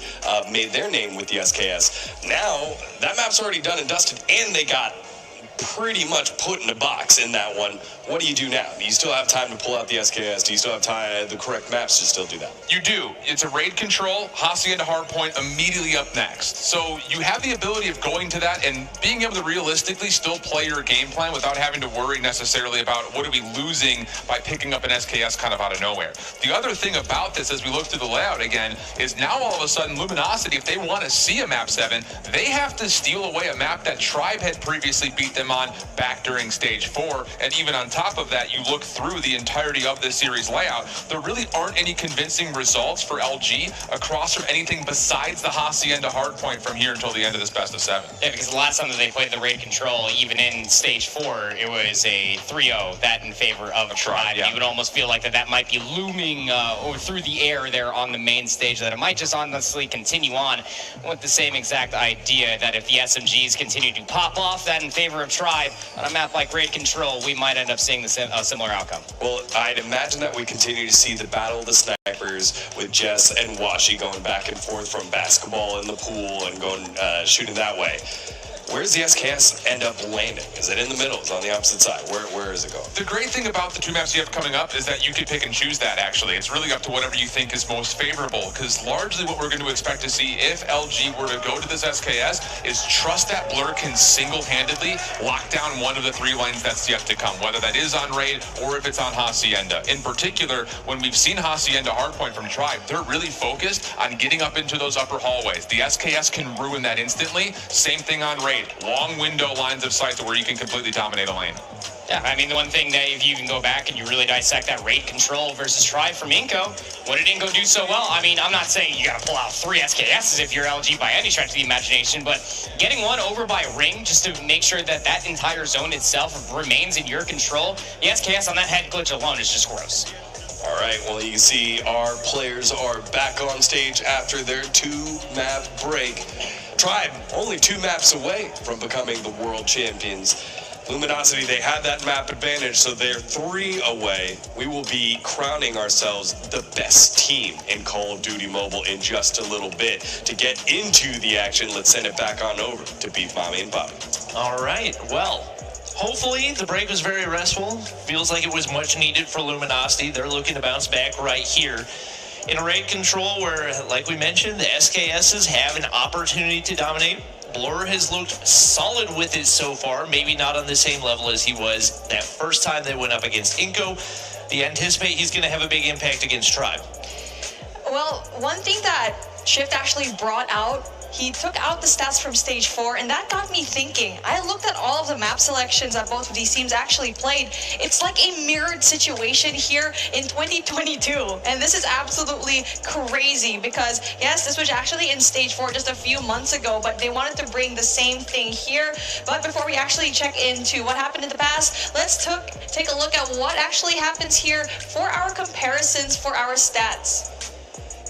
made their name with the SKS. Now, that map's already done and dusted, and they got pretty much put in a box in that one. What do you do now? Do you still have time to pull out the SKS? Do you still have time, the correct maps to still do that? You do. It's a raid control, Hacienda Hardpoint immediately up next. So you have the ability of going to that and being able to realistically still play your game plan without having to worry necessarily about what are we losing by picking up an SKS kind of out of nowhere. The other thing about this, as we look through the layout again, is now all of a sudden Luminosity, if they want to see a map 7, they have to steal away a map that Tribe had previously beat them on back during stage 4, and even on top of that, you look through the entirety of this series layout, there really aren't any convincing results for LG across from anything besides the Hacienda hardpoint from here until the end of this best of 7. Yeah, because the last time that they played the raid control, even in stage 4, it was a 3-0, that in favor of Tribe. Yeah. You would almost feel like that might be looming or through the air there on the main stage, that it might just honestly continue on with the same exact idea that if the SMGs continue to pop off, that in favor of Tribe, on a map like raid control, we might end up seeing a similar outcome. Well, I'd imagine that we continue to see the battle of the snipers with Jess and Washi going back and forth from basketball in the pool and going shooting that way. Where does the SKS end up landing? Is it in the middle? Is it on the opposite side? Where is it going? The great thing about the 2 maps you have coming up is that you can pick and choose that, actually. It's really up to whatever you think is most favorable, because largely what we're going to expect to see if LG were to go to this SKS is trust that Blur can single-handedly lock down one of the 3 lanes that's yet to come, whether that is on raid or if it's on Hacienda. In particular, when we've seen Hacienda hardpoint from Tribe, they're really focused on getting up into those upper hallways. The SKS can ruin that instantly. Same thing on raid. Long window lines of sight to where you can completely dominate a lane. Yeah, I mean, the one thing that if you can go back and you really dissect that raid control versus Tribe from Inko, what did Inko do so well? I mean, I'm not saying you got to pull out 3 SKSs if you're LG by any stretch of the imagination, but getting one over by ring just to make sure that that entire zone itself remains in your control, the SKS on that head glitch alone is just gross. All right, well, you can see our players are back on stage after their 2-map break. Tribe, only 2 maps away from becoming the world champions. Luminosity, they had that map advantage, so they're 3 away. We will be crowning ourselves the best team in Call of Duty Mobile in just a little bit. To get into the action, let's send it back on over to Beef Mommy and Bobby. All right, well, hopefully the break was very restful. Feels like it was much needed for Luminosity. They're looking to bounce back right here. In a raid control where, like we mentioned, the SKSs have an opportunity to dominate. Blur has looked solid with it so far, maybe not on the same level as he was that first time they went up against Inko. Do you anticipate he's going to have a big impact against Tribe? Well, one thing that Shift actually brought out, he took out the stats from stage 4, and that got me thinking. I looked at all of the map selections that both of these teams actually played. It's like a mirrored situation here in 2022, and this is absolutely crazy because, yes, this was actually in stage 4 just a few months ago, but they wanted to bring the same thing here. But before we actually check into what happened in the past, let's take a look at what actually happens here for our comparisons for our stats.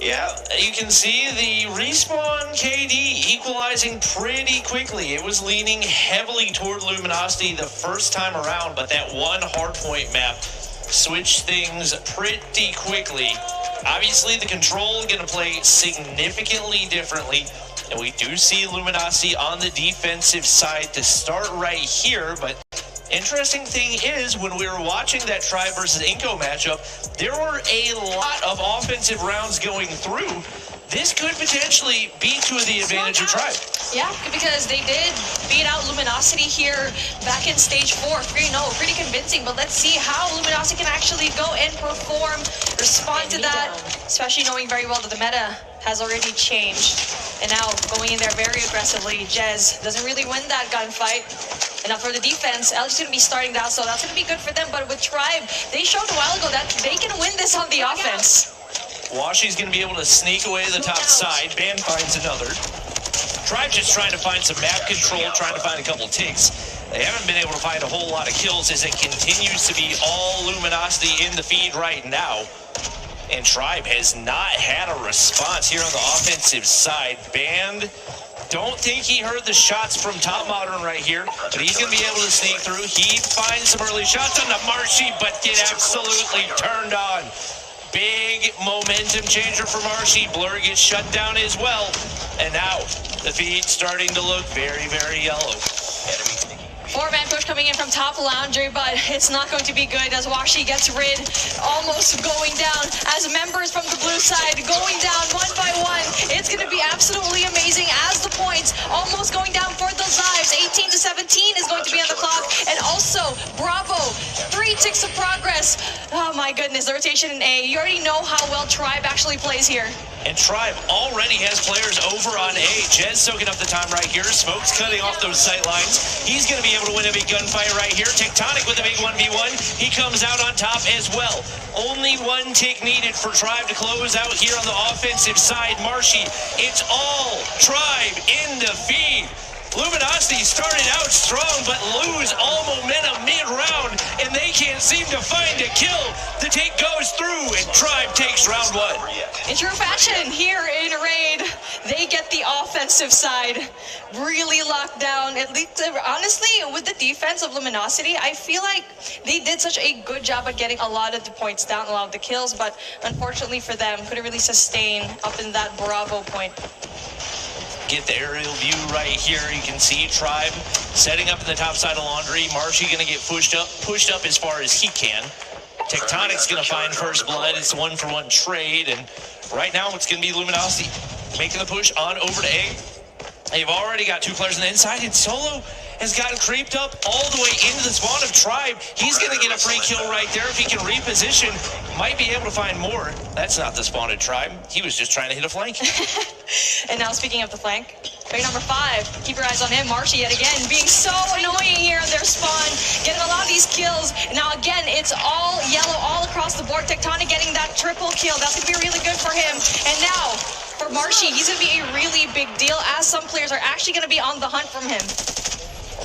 Yeah, you can see the respawn KD equalizing pretty quickly. It was leaning heavily toward Luminosity the first time around, but that one hardpoint map switched things pretty quickly. Obviously, the control is going to play significantly differently, and we do see Luminosity on the defensive side to start right here, but interesting thing is, when we were watching that Tribe versus Inko matchup, there were a lot of offensive rounds going through. this could potentially be to the advantage of Tribe. Yeah, because they did beat out Luminosity here back in stage 4, 3-0, pretty convincing, but let's see how Luminosity can actually go and perform, respond to that, especially knowing very well that the meta has already changed. And now going in there very aggressively, Jez doesn't really win that gunfight. And now for the defense, LG's going to be starting down, so that's going to be good for them, but with Tribe, they showed a while ago that they can win this on the offense. Washi's going to be able to sneak away to the top side. Band finds another. Tribe just trying to find some map control, trying to find a couple ticks. They haven't been able to find a whole lot of kills as it continues to be all Luminosity in the feed right now. And Tribe has not had a response here on the offensive side. Band, don't think he heard the shots from Top Modern right here, but he's going to be able to sneak through. He finds some early shots on the Marshy, but get absolutely turned on. Big momentum changer for Marshy. Blur gets shut down as well. And now the feed starting to look very, very yellow. Four-man push coming in from top Laundry, but it's not going to be good as Washi gets rid, almost going down, as members from the blue side going down one by one. It's going to be absolutely amazing as the points almost going down for those lives. 18-17 is going to be on the clock, and also Bravo, 3 ticks of progress. Oh my goodness, the rotation in A. You already know how well Tribe actually plays here. And Tribe already has players over on A. Jez soaking up the time right here. Smoke's cutting off those sight lines. He's going to be able to win a big gunfight right here. Tectonic with a big 1v1. He comes out on top as well. Only 1 tick needed for Tribe to close out here on the offensive side. Marshy, it's all Tribe in the feed. Luminosity started out strong, but lose all momentum mid-round, and they can't seem to find a kill. The take goes through, and Tribe takes round 1. In true fashion, here in Raid, they get the offensive side really locked down. At least, honestly, with the defense of Luminosity, I feel like they did such a good job at getting a lot of the points down, a lot of the kills, but unfortunately for them, couldn't really sustain up in that Bravo point. Get the aerial view right here. You can see Tribe setting up in the top side of Laundry. Marshy going to get pushed up as far as he can. Tectonic's going to find first blood. It's a 1-for-1 trade, and right now it's going to be Luminosity making the push on over to A. They've already got 2 players on the inside, and Solo has gotten creeped up all the way into the spawn of Tribe. He's going to get a free kill right there if he can reposition. Might be able to find more. That's not the spawn of Tribe. He was just trying to hit a flank. And now speaking of the flank, pick number 5, keep your eyes on him. Marshy yet again being so annoying here on their spawn, getting a lot of these kills. Now again, it's all yellow all across the board. Tectonic getting that triple kill. That's going to be really good for him. And now for Marshy, he's going to be a really big deal as some players are actually going to be on the hunt from him.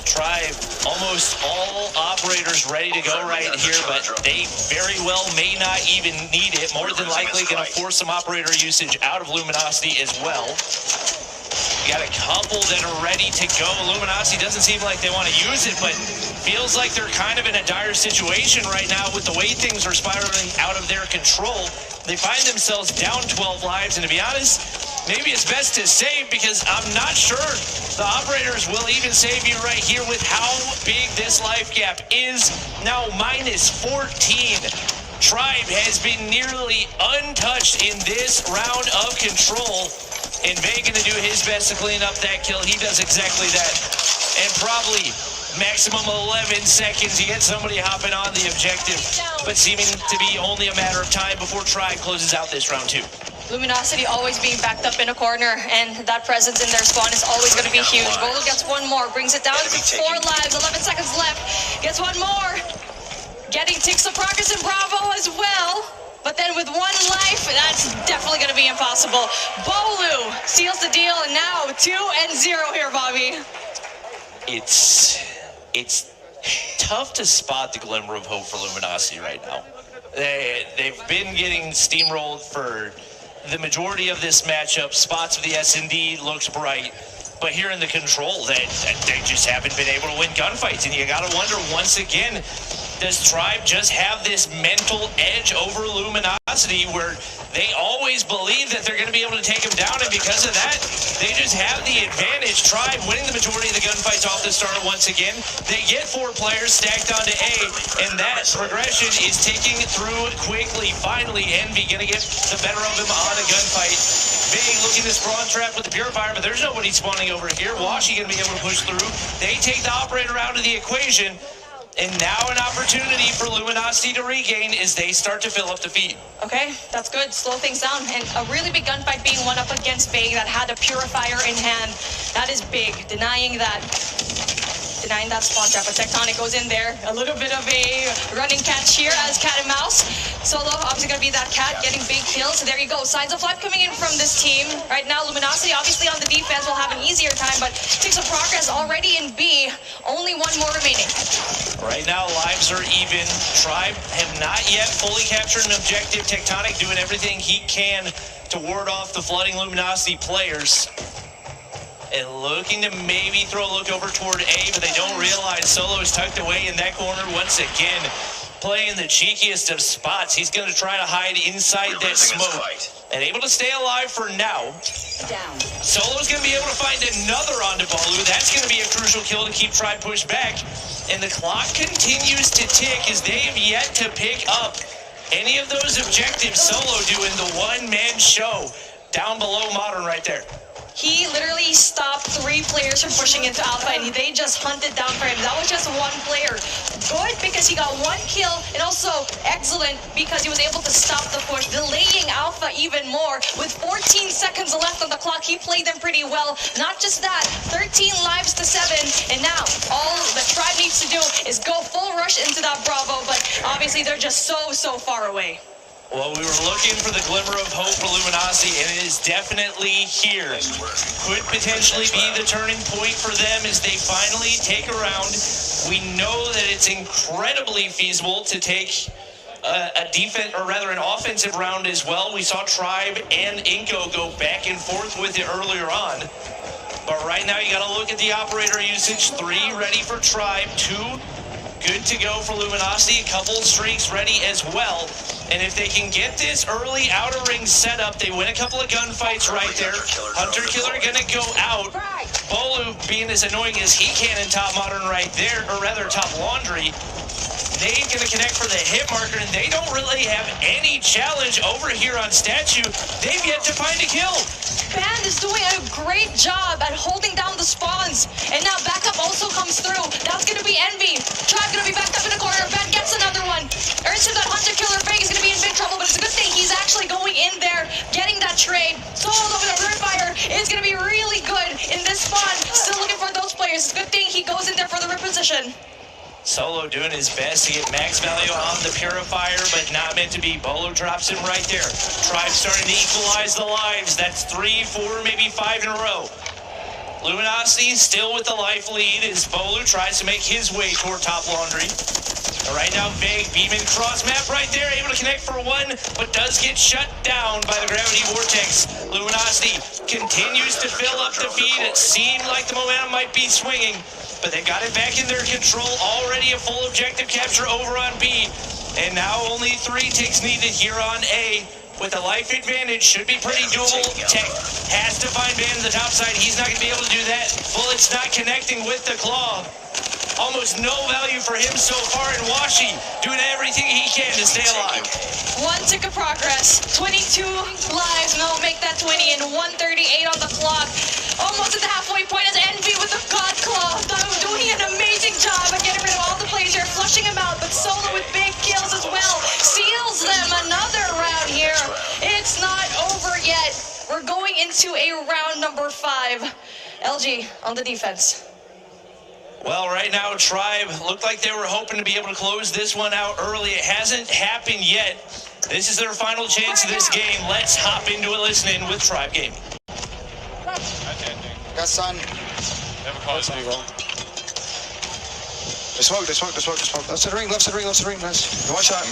Tribe, almost all operators ready to go right here, but they very well may not even need it. More than likely going to force some operator usage out of Luminosity as well. You got a couple that are ready to go. Luminosity doesn't seem like they want to use it, but feels like they're kind of in a dire situation right now with the way things are spiraling out of their control. They find themselves down 12 lives, and to be honest, maybe it's best to save because I'm not sure the operators will even save you right here with how big this life gap is. Now minus 14. Tribe has been nearly untouched in this round of control. And Vay gonna do his best to clean up that kill. He does exactly that. And probably maximum 11 seconds. You get somebody hopping on the objective, but seeming to be only a matter of time before Tribe closes out this round 2. Luminosity always being backed up in a corner, and that presence in their spawn is always going to be huge. Bolo gets 1 more, brings it down to 4 lives, 11 seconds left, gets 1 more. Getting ticks of progress in Bravo as well, but then with 1 life, that's definitely going to be impossible. Bolu seals the deal, and now 2-0 here, Bobby. It's tough to spot the glimmer of hope for Luminosity right now. They've been getting steamrolled for the majority of this matchup. Spots of the S&D looks bright, but here in the control, they just haven't been able to win gunfights. And you gotta wonder once again, does Tribe just have this mental edge over Luminosity where they always believe that they're gonna be able to take them down, and because of that, they just have the advantage. Tribe winning the majority of the gunfights off the start once again. They get 4 players stacked onto A, and that progression is taking through quickly. Finally, Envy gonna get the better of him on a gunfight. Big looking to spawn trap with the Purifier, but there's nobody spawning over here. Washi going to be able to push through. They take the operator out of the equation. And now an opportunity for Luminosity to regain as they start to fill up the feed. Okay, that's good. Slow things down. And a really big gunfight being won up against Big that had a Purifier in hand. That is big. Denying that spawn trap. But Tectonic goes in there. A little bit of a running catch here as cat and mouse. Solo obviously going to be that cat getting big kills. So there you go. Signs of life coming in from this team. Right now, Luminosity obviously on the defense will have an easier time, but takes some progress already in B. Only one more remaining. Right now, lives are even. Tribe have not yet fully captured an objective. Tectonic doing everything he can to ward off the flooding Luminosity players. And looking to maybe throw a look over toward A, but they don't realize Solo is tucked away in that corner once again. Playing the cheekiest of spots. He's going to try to hide inside that smoke. And able to stay alive for now. Solo's going to be able to find another onto Bolu. That's going to be a crucial kill to keep Tribe pushed back. And the clock continues to tick as they have yet to pick up any of those objectives. Solo doing the one-man show down below Modern right there. He literally stopped 3 players from pushing into Alpha, and they just hunted down for him. That was just 1 player. Good because he got 1 kill, and also excellent because he was able to stop the push, delaying Alpha even more. With 14 seconds left on the clock, he played them pretty well. Not just that, 13 lives to 7, and now all the Tribe needs to do is go full rush into that Bravo, but obviously they're just so far away. Well, we were looking for the glimmer of hope for Luminosity, and it is definitely here. Could potentially be the turning point for them as they finally take a round. We know that it's incredibly feasible to take a defense, or rather an offensive round as well. We saw Tribe and Inko go back and forth with it earlier on. But right now, you got to look at the operator usage. 3 ready for Tribe, 2 good to go for Luminosity. A couple streaks ready as well. And if they can get this early outer ring setup, they win a couple of gunfights right there. Hunter Killer gonna go out. Bolu being as annoying as he can in top Modern right there, or rather top Laundry. They're gonna connect for the hit marker, and they don't really have any challenge over here on Statue. They've yet to find a kill. Band is doing a great job at holding down the spawns. And now backup also comes through. That's going to be Envy. Tribe going to be backed up in the corner. Band gets another one. Earns him that Hunter Killer Fake is going to be in big trouble, but it's a good thing he's actually going in there, getting that trade. Solo over the Rimfire is going to be really good in this spawn. Still looking for those players. It's a good thing he goes in there for the reposition. Solo doing his best to get max value on the Purifier, but not meant to be. Bolu drops him right there. Tribe starting to equalize the lives. That's 3, 4, maybe 5 in a row. Luminosity still with the life lead as Bolu tries to make his way toward top Laundry. Right now, Big beaming cross map right there, able to connect for 1, but does get shut down by the gravity vortex. Luminosity continues to fill up the feed. It seemed like the momentum might be swinging, but they got it back in their control. Already a full objective capture over on B. And now only 3 ticks needed here on A. With a life advantage, should be pretty doable. Tech has to find Van to the top side. He's not going to be able to do that. Bullets not connecting with the claw. Almost no value for him so far, and Washi doing everything he can to stay alive. 1 tick of progress, 22 lives, and they'll make that 20 and 138 on the clock. Almost at the halfway point is Envy with the God Claw. Doing an amazing job of getting rid of all the players here, flushing them out, but Solo with big kills as well. Seals them another round here. It's not over yet. We're going into a round number 5. LG on the defense. Well, right now, Tribe looked like they were hoping to be able to close this one out early. It hasn't happened yet. This is their final chance of this game. Let's hop into it listening with Tribe Game. Got sun. Never call it. They smoke. Left side ring, nice. One shot.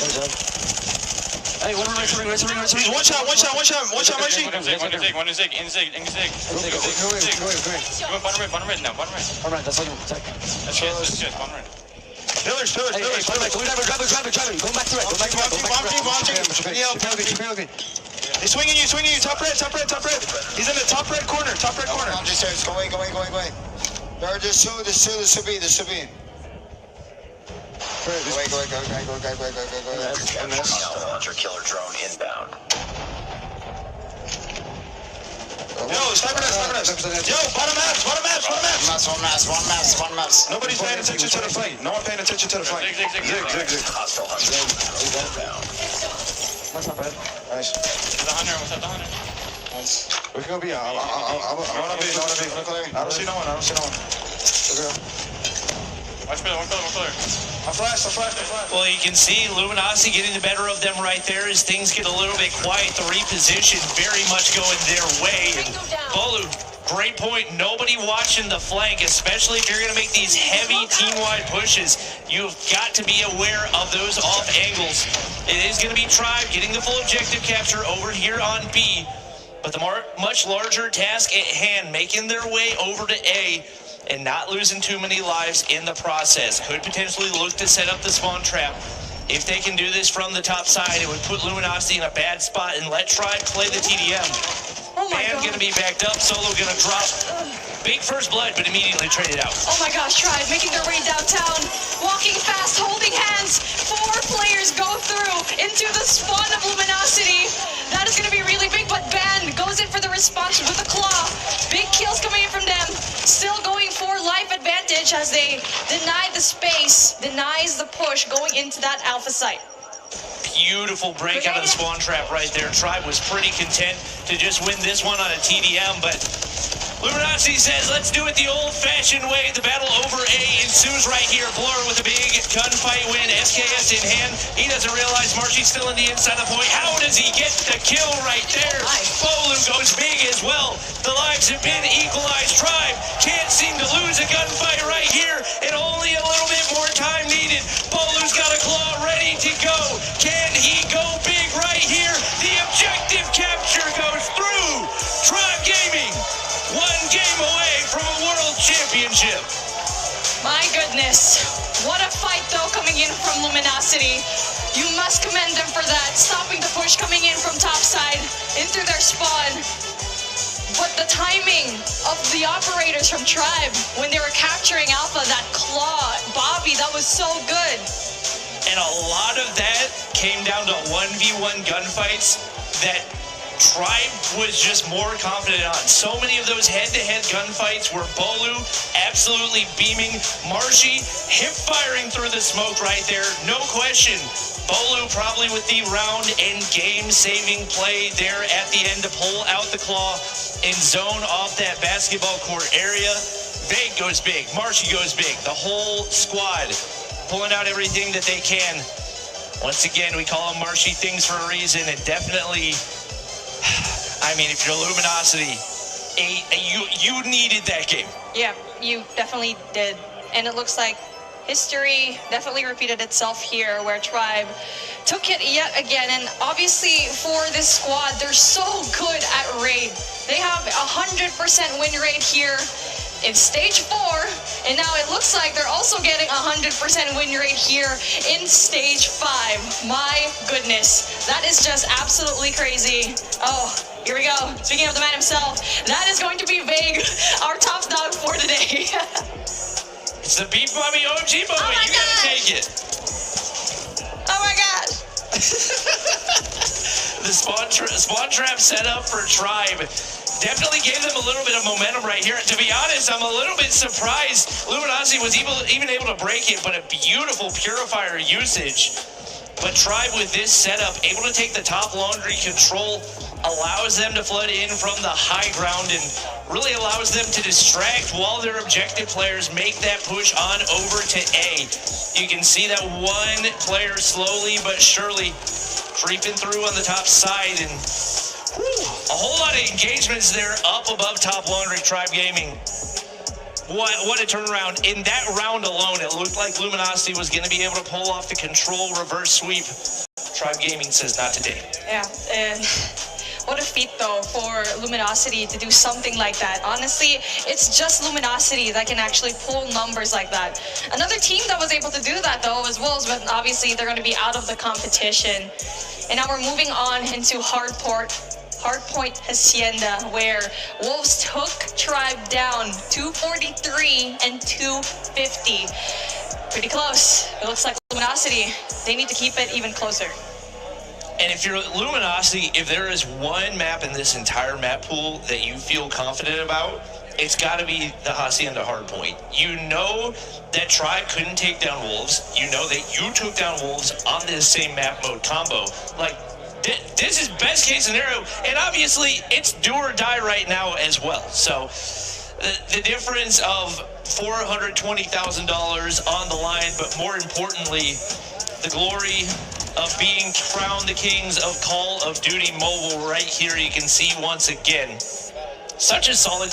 Hey, one right ring. One shot, Marcy. One is zig. Go away. Bottom red now. All right, that's all you attack. That's good. Bottom red. Pillars. Go back to it. Bomb. He's swinging you. Top red. He's in the top red corner. I'm just saying, go away. There's two B. Go away. Hunter killer drone inbound. Yo, sniper nest. Yo, bottom maps. One maps. Nobody's paying attention to the flank. No one paying attention to the flank. Zig. Hostile hunter. That's not bad. Nice. The hunter, what's up, the hunter? Nice. We can go B. I wanna be. I don't see no one. Okay. Watch pillar, one pillar. I flash. Well, you can see Luminosity getting the better of them right there as things get a little bit quiet. The reposition very much going their way. And Bolu, great point. Nobody watching the flank, especially if you're going to make these heavy team-wide pushes. You've got to be aware of those off angles. It is going to be Tribe getting the full objective capture over here on B. But the much larger task at hand, making their way over to A, and not losing too many lives in the process. Could potentially look to set up the spawn trap. If they can do this from the top side, it would put Luminosity in a bad spot and let Tribe play the TDM. Oh my God. Gonna be backed up, Solo gonna drop. Big first blood, but immediately traded out. Oh my gosh, Tribe making their way downtown, walking fast, holding hands. 4 players go through into the spawn of Luminosity. That is going to be really big, but Ben goes in for the response with a claw. Big kills coming in from them. Still going for life advantage as they deny the space, denies the push going into that alpha site. Beautiful break out of the spawn trap right there. Tribe was pretty content to just win this one on a TDM, but Luminosity says, let's do it the old-fashioned way. The battle over A ensues right here. Blur with a big gunfight win. SKS in hand. He doesn't realize Marshy's still in the inside of the point. How does he get the kill right there? Bolu goes big as well. The lives have been equalized. Tribe can't seem to lose a gunfight right here, and only a little bit more time needed. Bolu's got a claw ready to go. Can he go big right here? The objective capture goes through. Tribe Gaming, 1 game away from a world championship. My goodness. What a fight, though, coming in from Luminosity. You must commend them for that. Stopping the push, coming in from top side into their spawn. But the timing of the operators from Tribe when they were capturing Alpha, that claw, Bobby, that was so good. And a lot of that came down to 1v1 gunfights that Tribe was just more confident on. So many of those head-to-head gunfights were Bolu absolutely beaming, Marshy hip-firing through the smoke right there, no question. Bolu probably with the round and game-saving play there at the end to pull out the claw and zone off that basketball court area. Vague goes big, Marshy goes big, the whole squad pulling out everything that they can. Once again, we call them Marshy things for a reason, and definitely, I mean, if you're Luminosity, you needed that game. Yeah, you definitely did. And it looks like history definitely repeated itself here where Tribe took it yet again. And obviously for this squad, they're so good at raid. They have 100% win rate here in stage 4, and now it looks like they're also getting 100% win rate here in stage 5. My goodness, that is just absolutely crazy. Oh, here we go. Speaking of the man himself, that is going to be Vague, our top dog for today. It's the Beef Mommy OG moment. You gotta take it. Oh my gosh. The spawn trap set up for Tribe definitely gave them a little bit of momentum right here. To be honest, I'm a little bit surprised Luminosity was even able to break it, but a beautiful purifier usage. But Tribe with this setup, able to take the top laundry control, allows them to flood in from the high ground and really allows them to distract while their objective players make that push on over to A. You can see that one player slowly but surely creeping through on the top side, and a whole lot of engagements there up above top laundry. Tribe Gaming, what a turnaround. In that round alone, it looked like Luminosity was going to be able to pull off the control reverse sweep. Tribe Gaming says not today. Yeah, and what a feat, though, for Luminosity to do something like that. Honestly, it's just Luminosity that can actually pull numbers like that. Another team that was able to do that, though, as well, but obviously they're going to be out of the competition. And now we're moving on into Hardpoint Hacienda, where Wolves took Tribe down 243 and 250. Pretty close. It looks like Luminosity, they need to keep it even closer. And if you're Luminosity, if there is one map in this entire map pool that you feel confident about, it's got to be the Hacienda Hardpoint. You know that Tribe couldn't take down Wolves. You know that you took down Wolves on this same map mode combo. Like, this is best case scenario, and obviously it's do or die right now as well. So the difference of $420,000 on the line, but more importantly, the glory of being crowned the kings of Call of Duty Mobile right here. You can see once again, such a solid.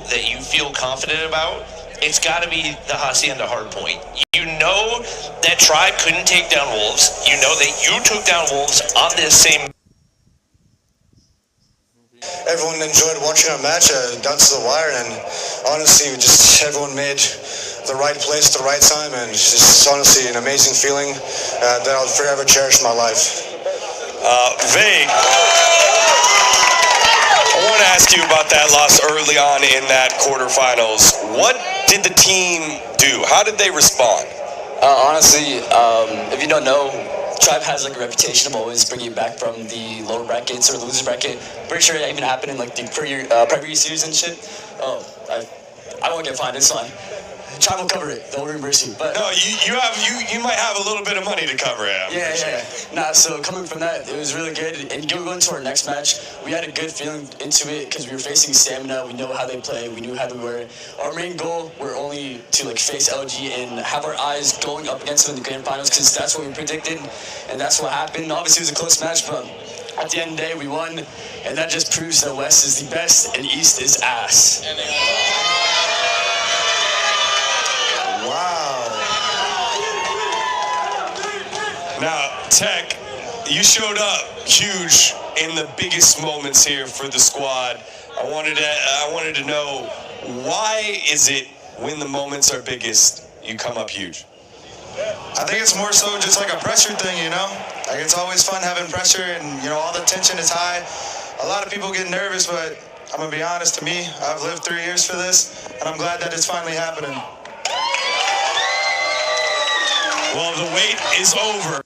That you feel confident about, it's got to be the Hacienda Hardpoint. You know that Tribe couldn't take down Wolves. You know that you took down Wolves on this same. Everyone enjoyed watching our match down to the wire, and honestly, just everyone made the right place at the right time, and it's just honestly an amazing feeling that I'll forever cherish in my life. Vague, I want to ask you about that loss early on in that quarterfinals. What did the team do? How did they respond? Honestly, if you don't know, Tribe has like a reputation of always bringing you back from the lower brackets or loser bracket. Pretty sure that even happened in like the previous series and shit. Oh, I won't get fined, it's fine. Tribe will cover it. They'll reimburse you. But no, you might have a little bit of money to cover it. Yeah. Nah, so coming from that, it was really good. And going to our next match, we had a good feeling into it because we were facing Stamina. We know how they play. We knew how they were. Our main goal were only to like face LG and have our eyes going up against them in the grand finals because that's what we predicted, and that's what happened. Obviously, it was a close match, but at the end of the day, we won, and that just proves that West is the best and East is ass. Wow. Now, Tech, you showed up huge in the biggest moments here for the squad. I wanted to know, why is it when the moments are biggest, you come up huge? I think it's more so just like a pressure thing, you know? Like, it's always fun having pressure and, you know, all the tension is high. A lot of people get nervous, but I'm gonna be honest, to me, I've lived 3 years for this, and I'm glad that it's finally happening. Well, the wait is over.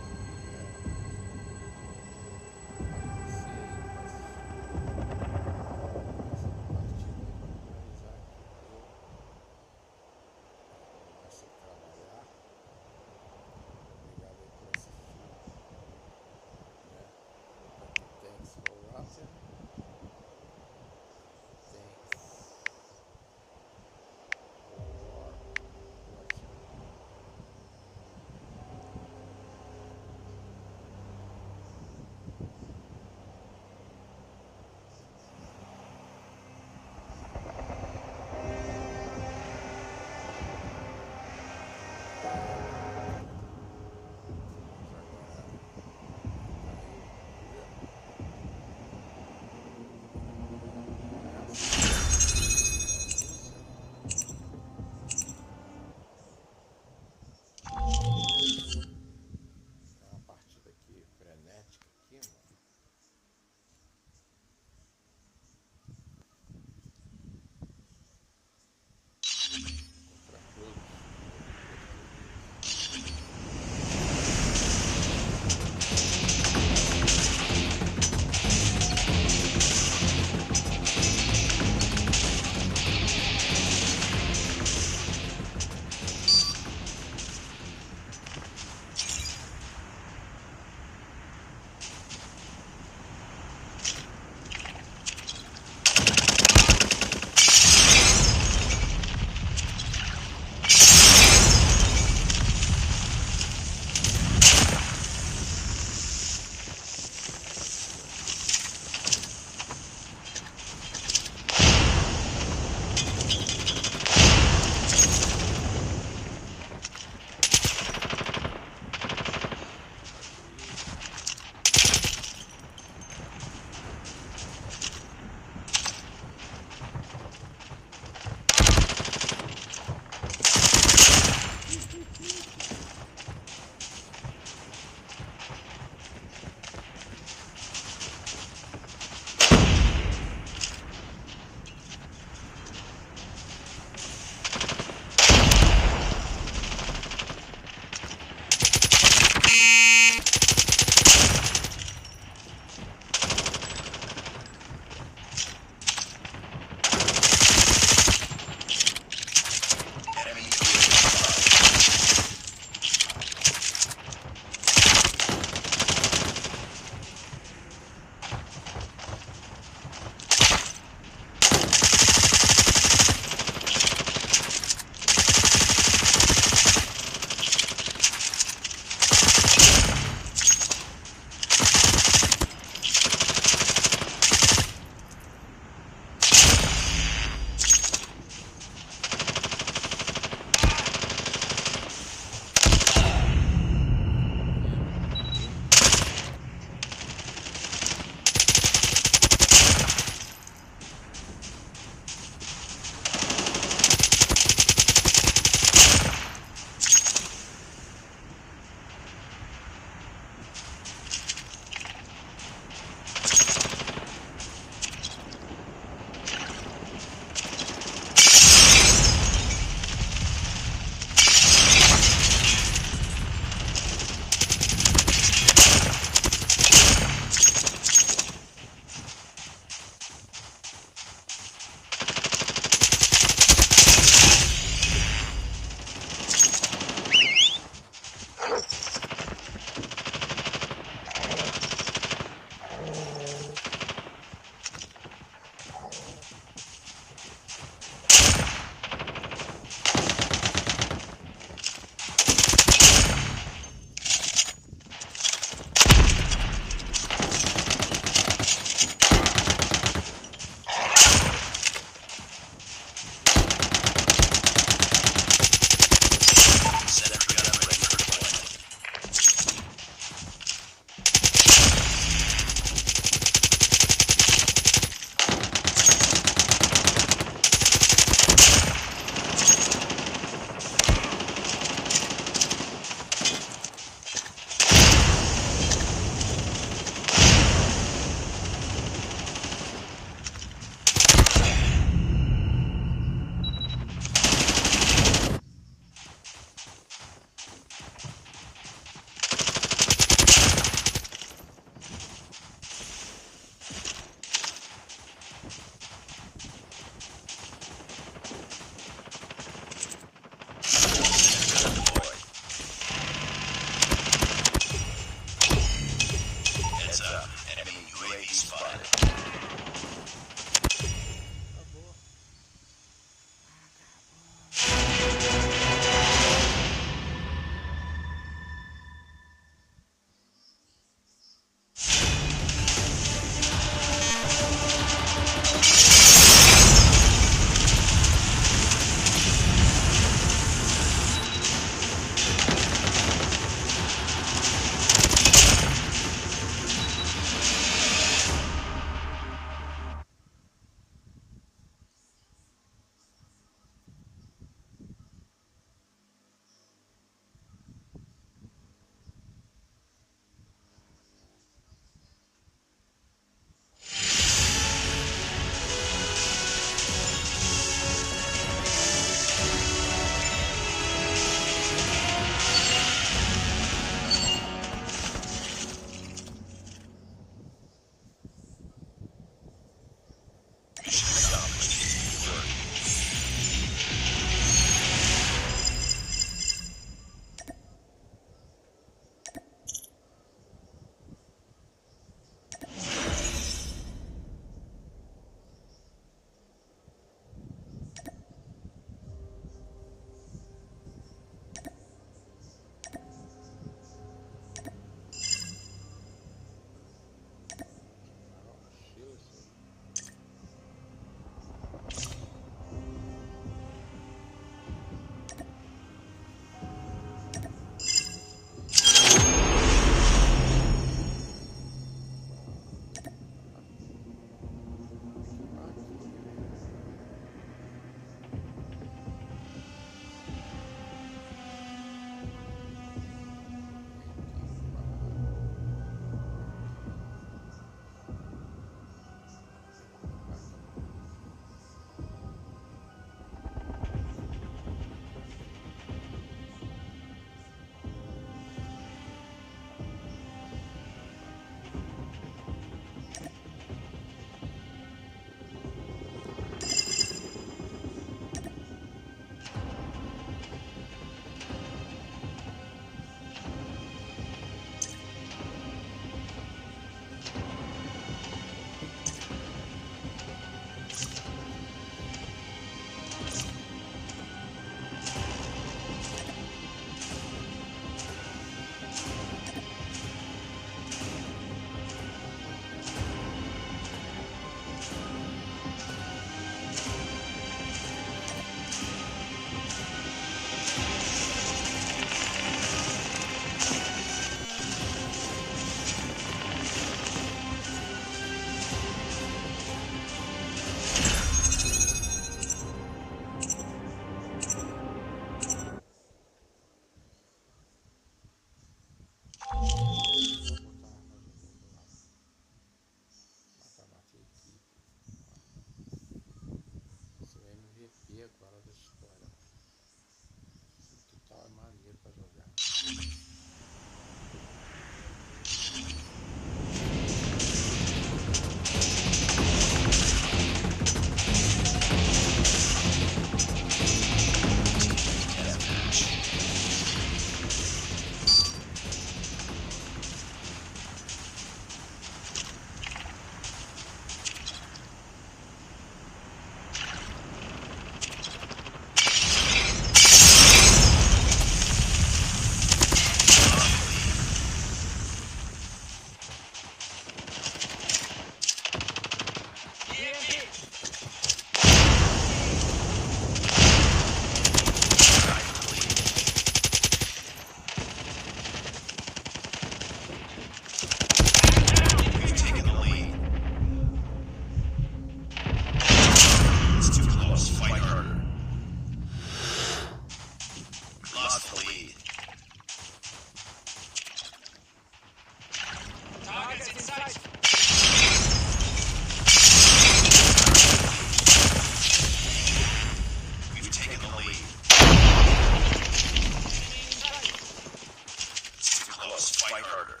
fight harder.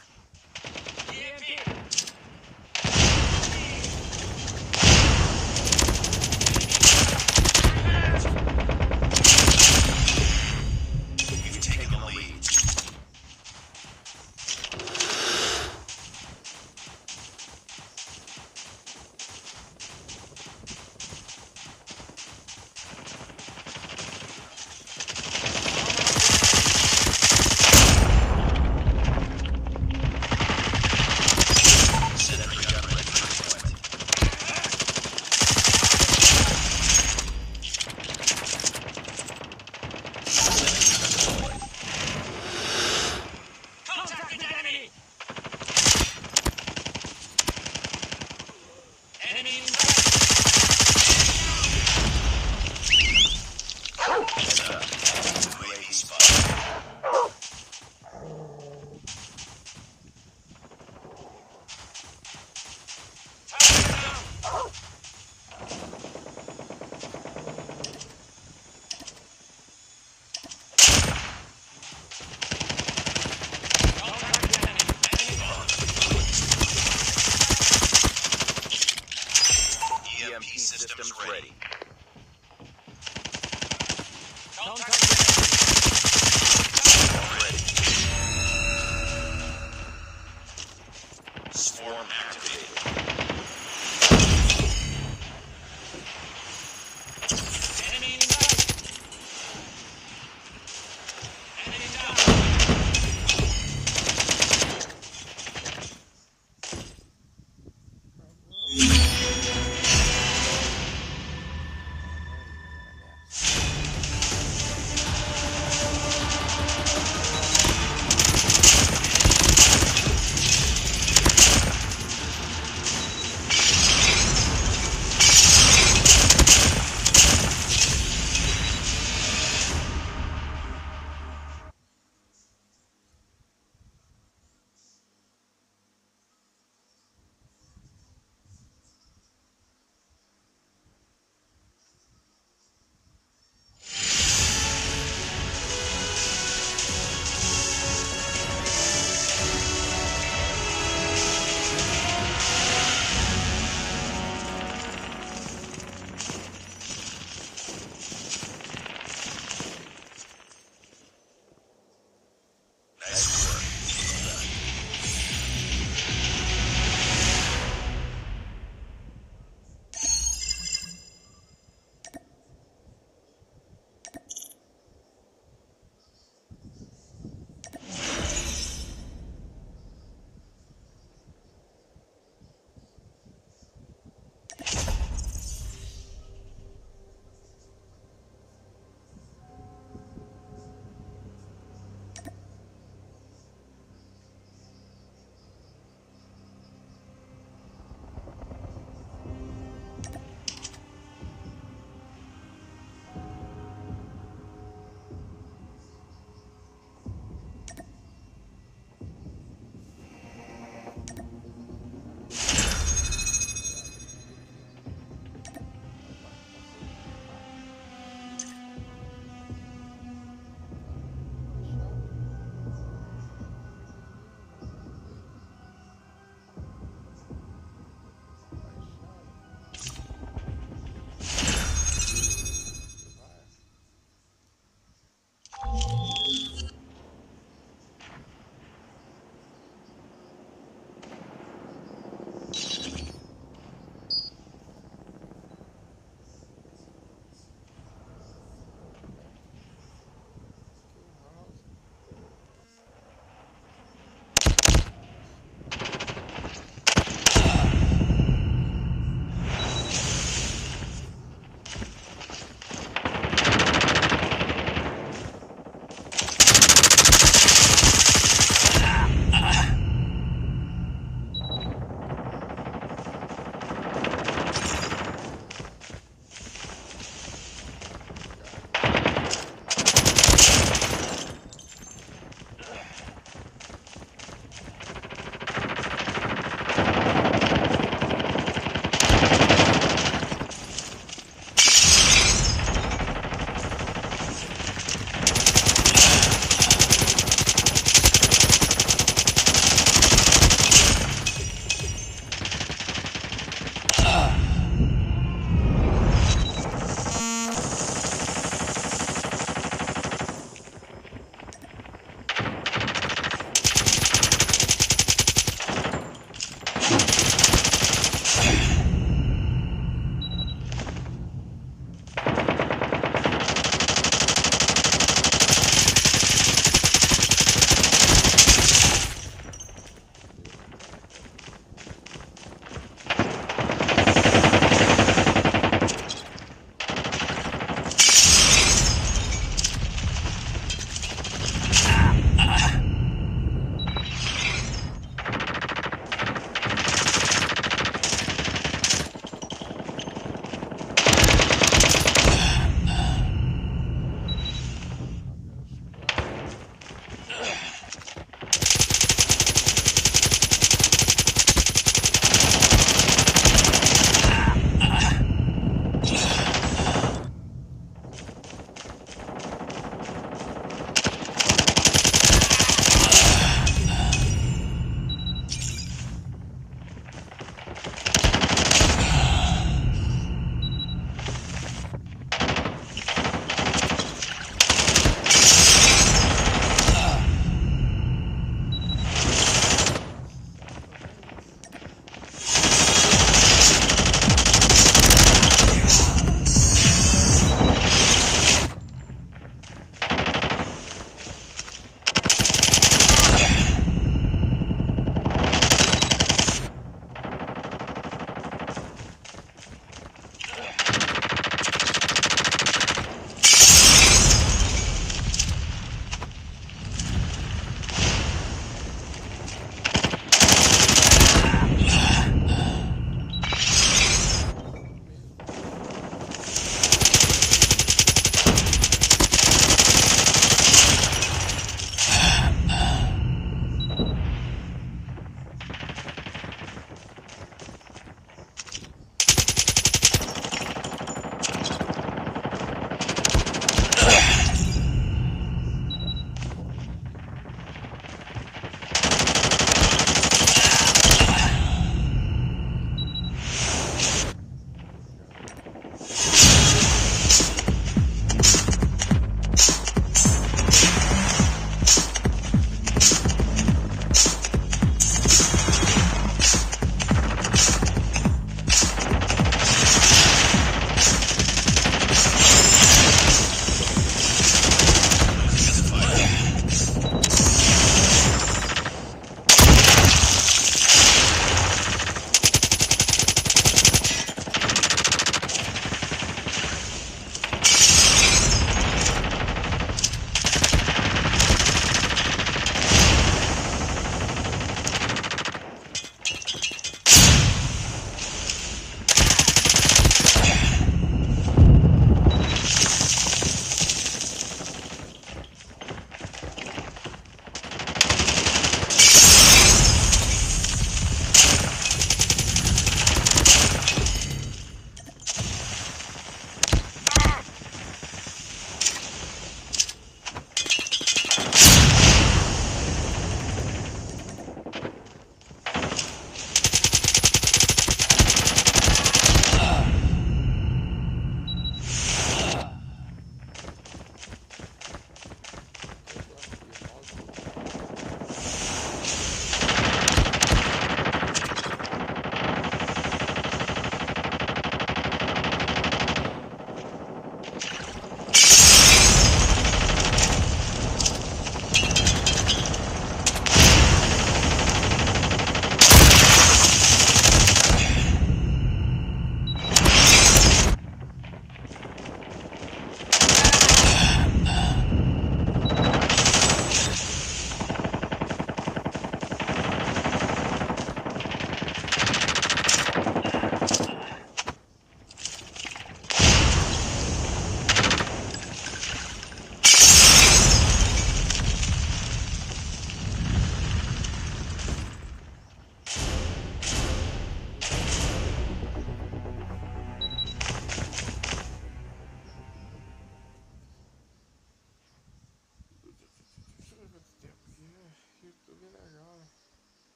You've taken the lead.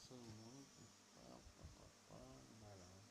Nossa, muito. Não vai não.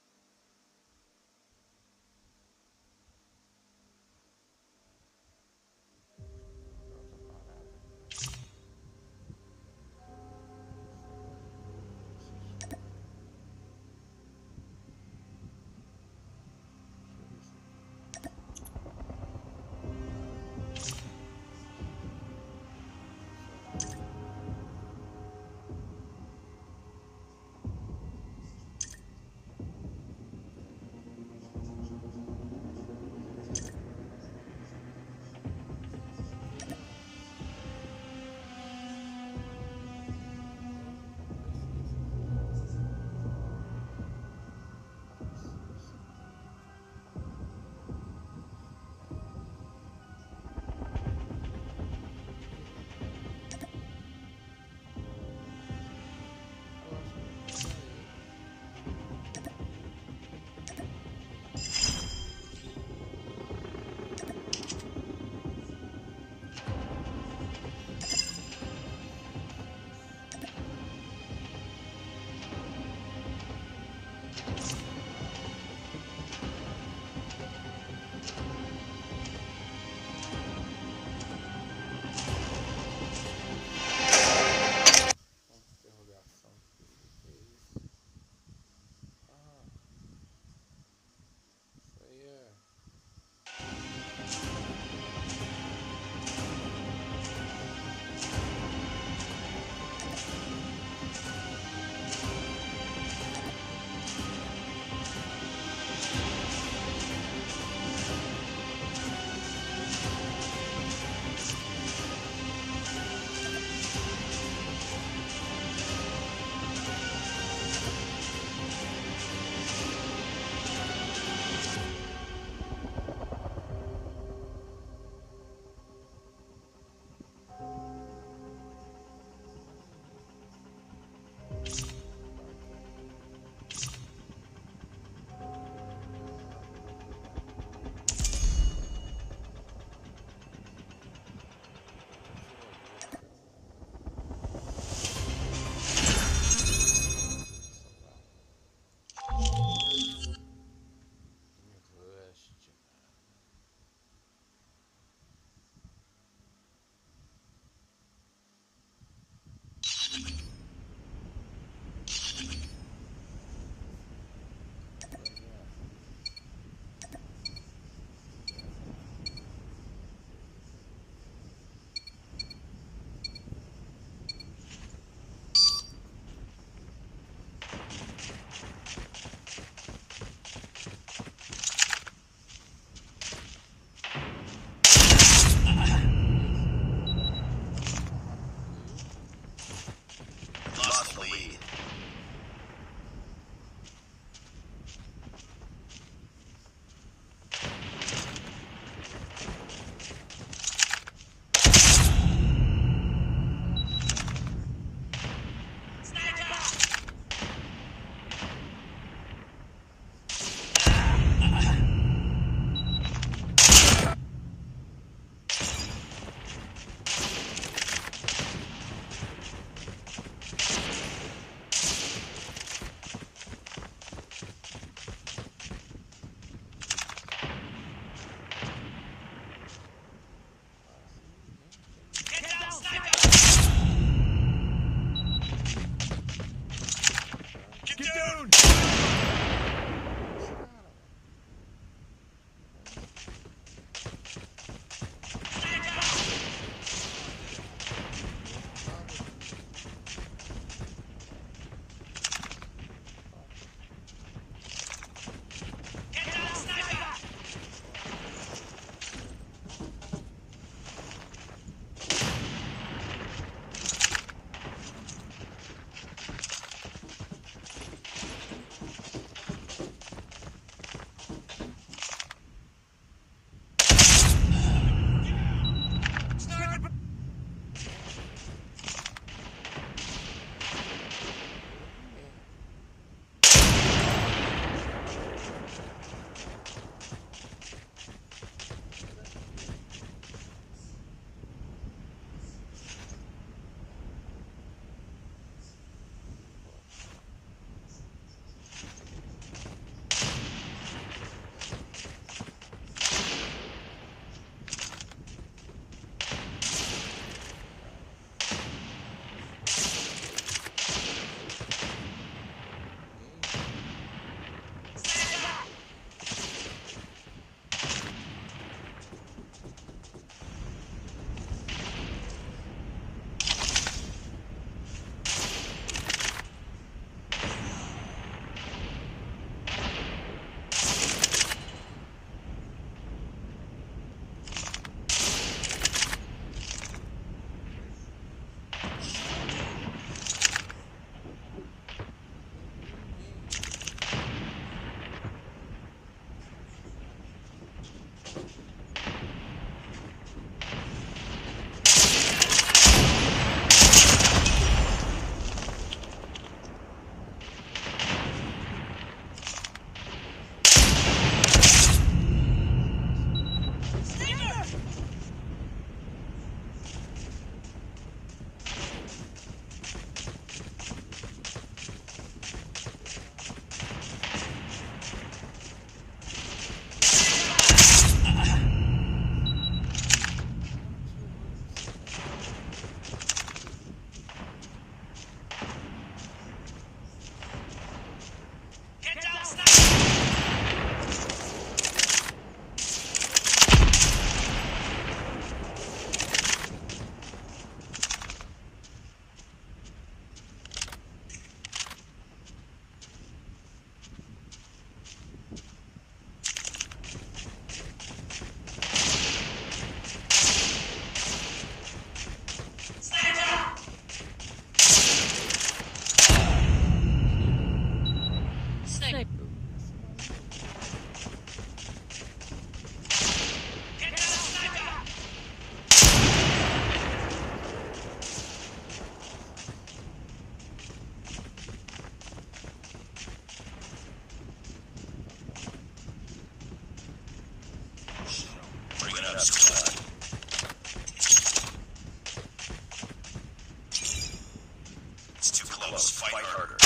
close. Fight harder.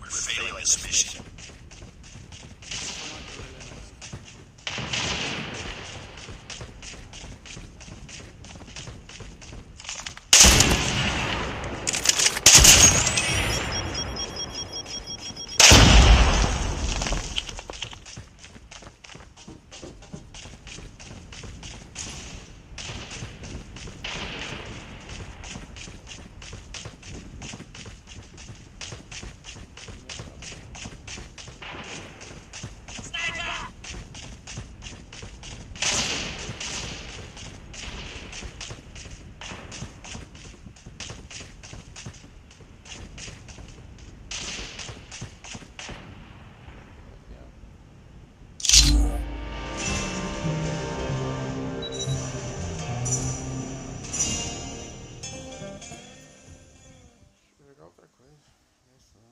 We're failing this mission. Deixa eu pegar outra coisa. Isso, né?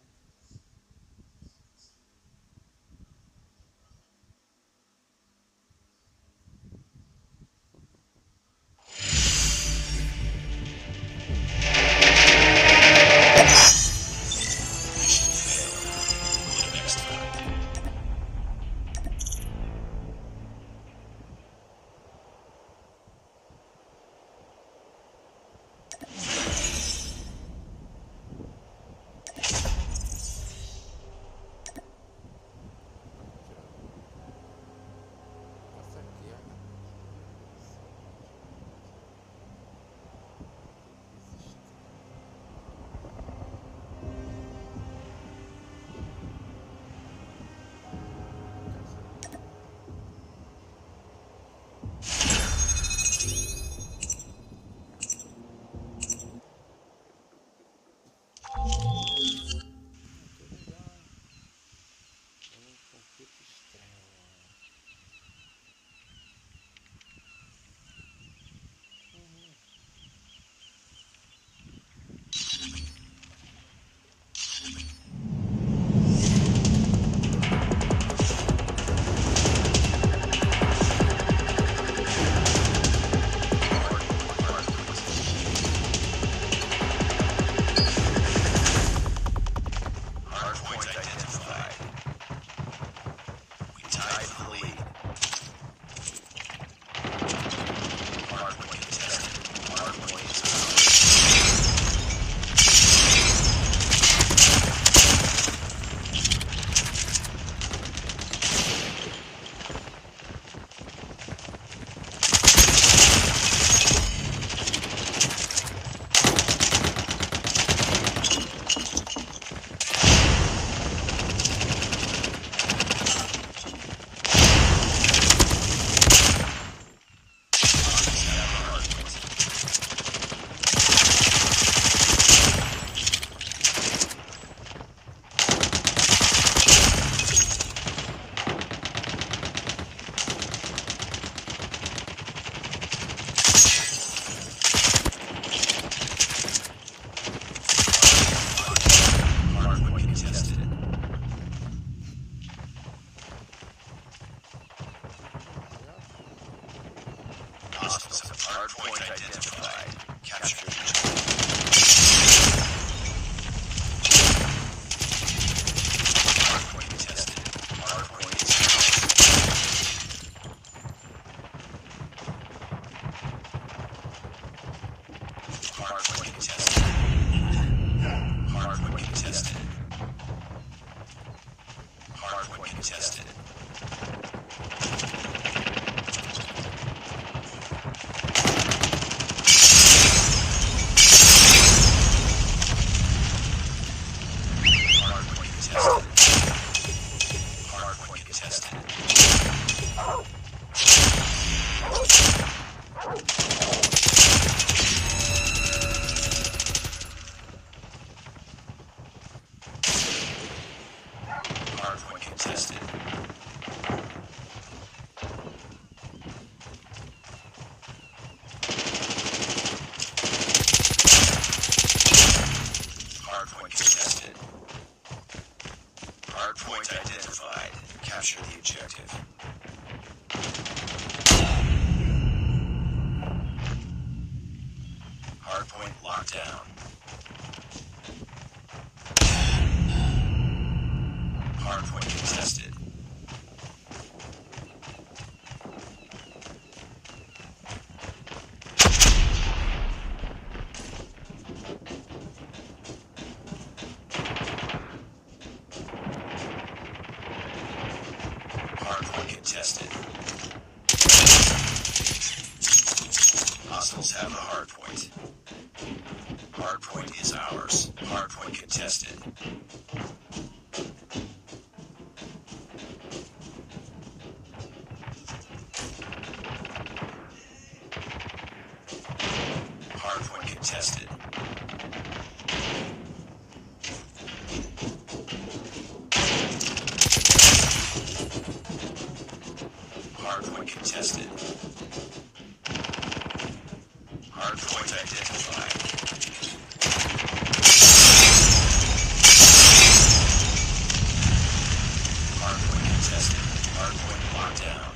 Next time. Passa aqui, ó. Conflito estranho. Hardpoint identified. We tied for the lead. Hardpoint contested. Hardpoint is hardpoint contested. Hostiles have hardpoint identified. Capture hardpoint contested. Hardpoint is hardpoint contested. Hardpoint contested. Hardpoint contested. Hardpoint contested. contested. Hardpoint contested. Hardpoint identified. Capture the objective. Hardpoint locked down. Hardpoint contested. Hardpoint contested. Hostiles have the hardpoint. Hardpoint is ours. Hardpoint contested. Hardpoint contested. Hardpoint contested. Hardpoint identified. Hardpoint contested. Hardpoint locked down.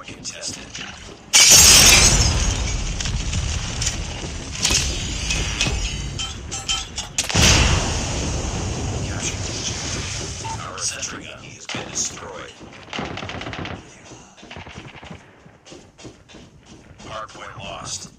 Hardpoint contested. Our sentry gun has been destroyed. Hardpoint lost.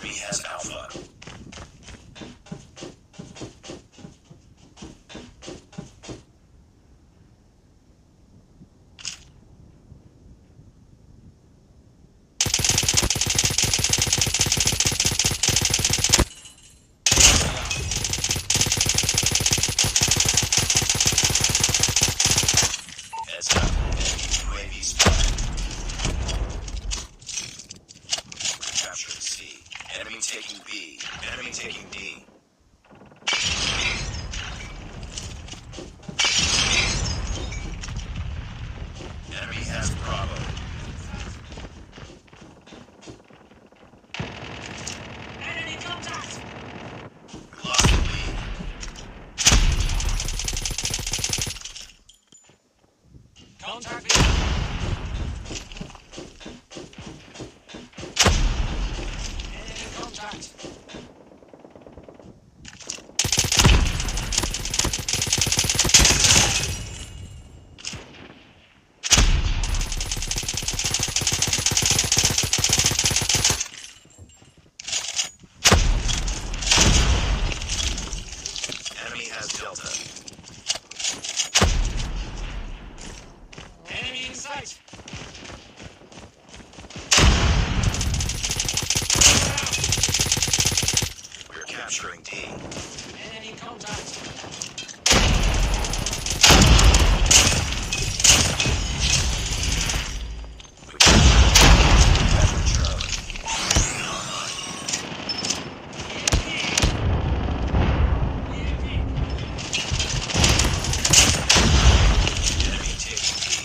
Enemy has Alpha. Heads up. Enemy UAV spotted. Capturing C. Enemy taking B. Enemy taking D. Enemy has Bravo. Enemy contact! We lost the lead. Contact me. Enemy contact. Enemy has Delta. Enemy in sight. We're capturing D. Enemy contact. We captured Charlie. Enemy taking D.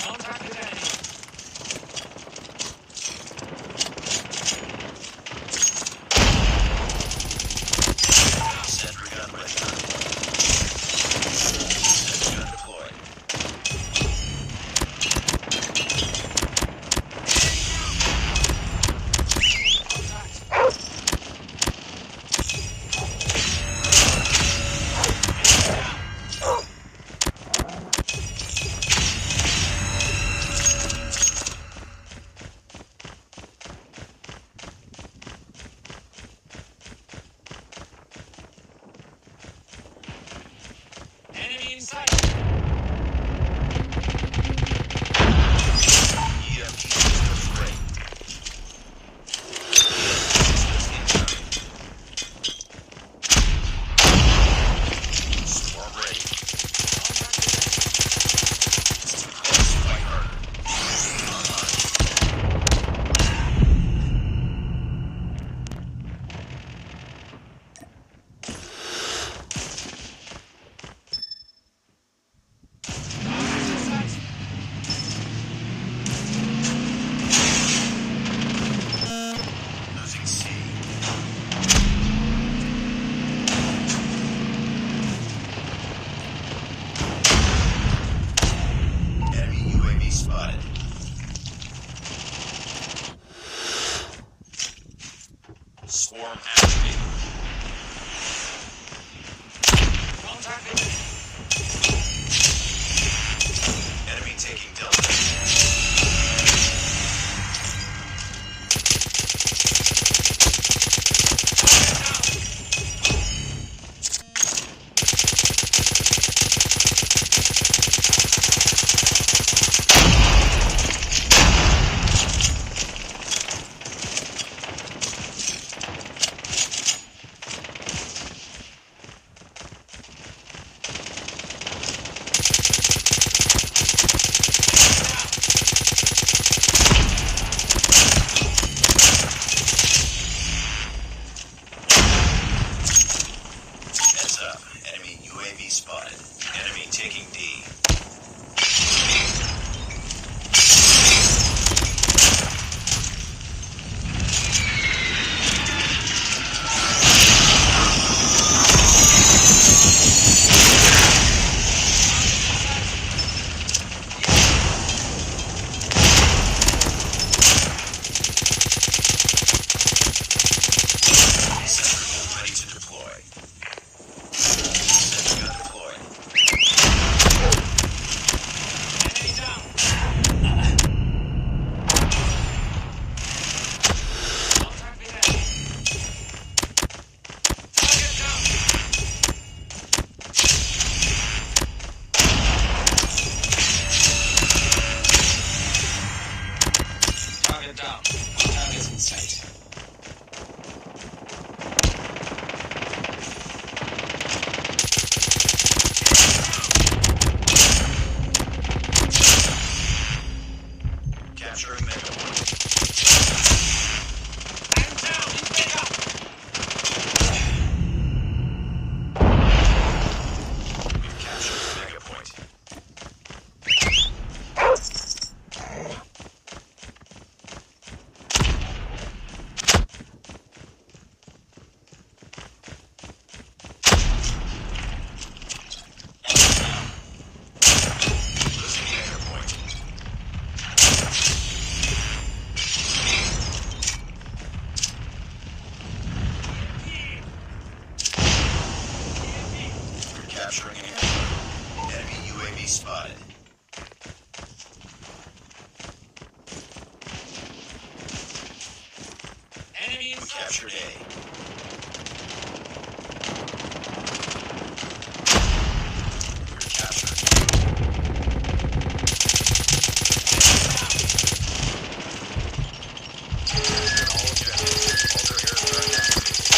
Contact with enemy. Sentry gun ready. Sentry gun deployed. Enemy in sight. EMP systems ready. Incoming. Swarm ready. It's too close. Fight harder. Losing C. Enemy UAV spotted. Swarm activated. Contact with Enemy taking Delta. Heads up. Enemy UAV spotted. Enemy taking D. Sentry gun ready to deploy. Sentry gun deployed. spotted. Enemy We captured A. We're captured. All objectives. Alter airstrike activated.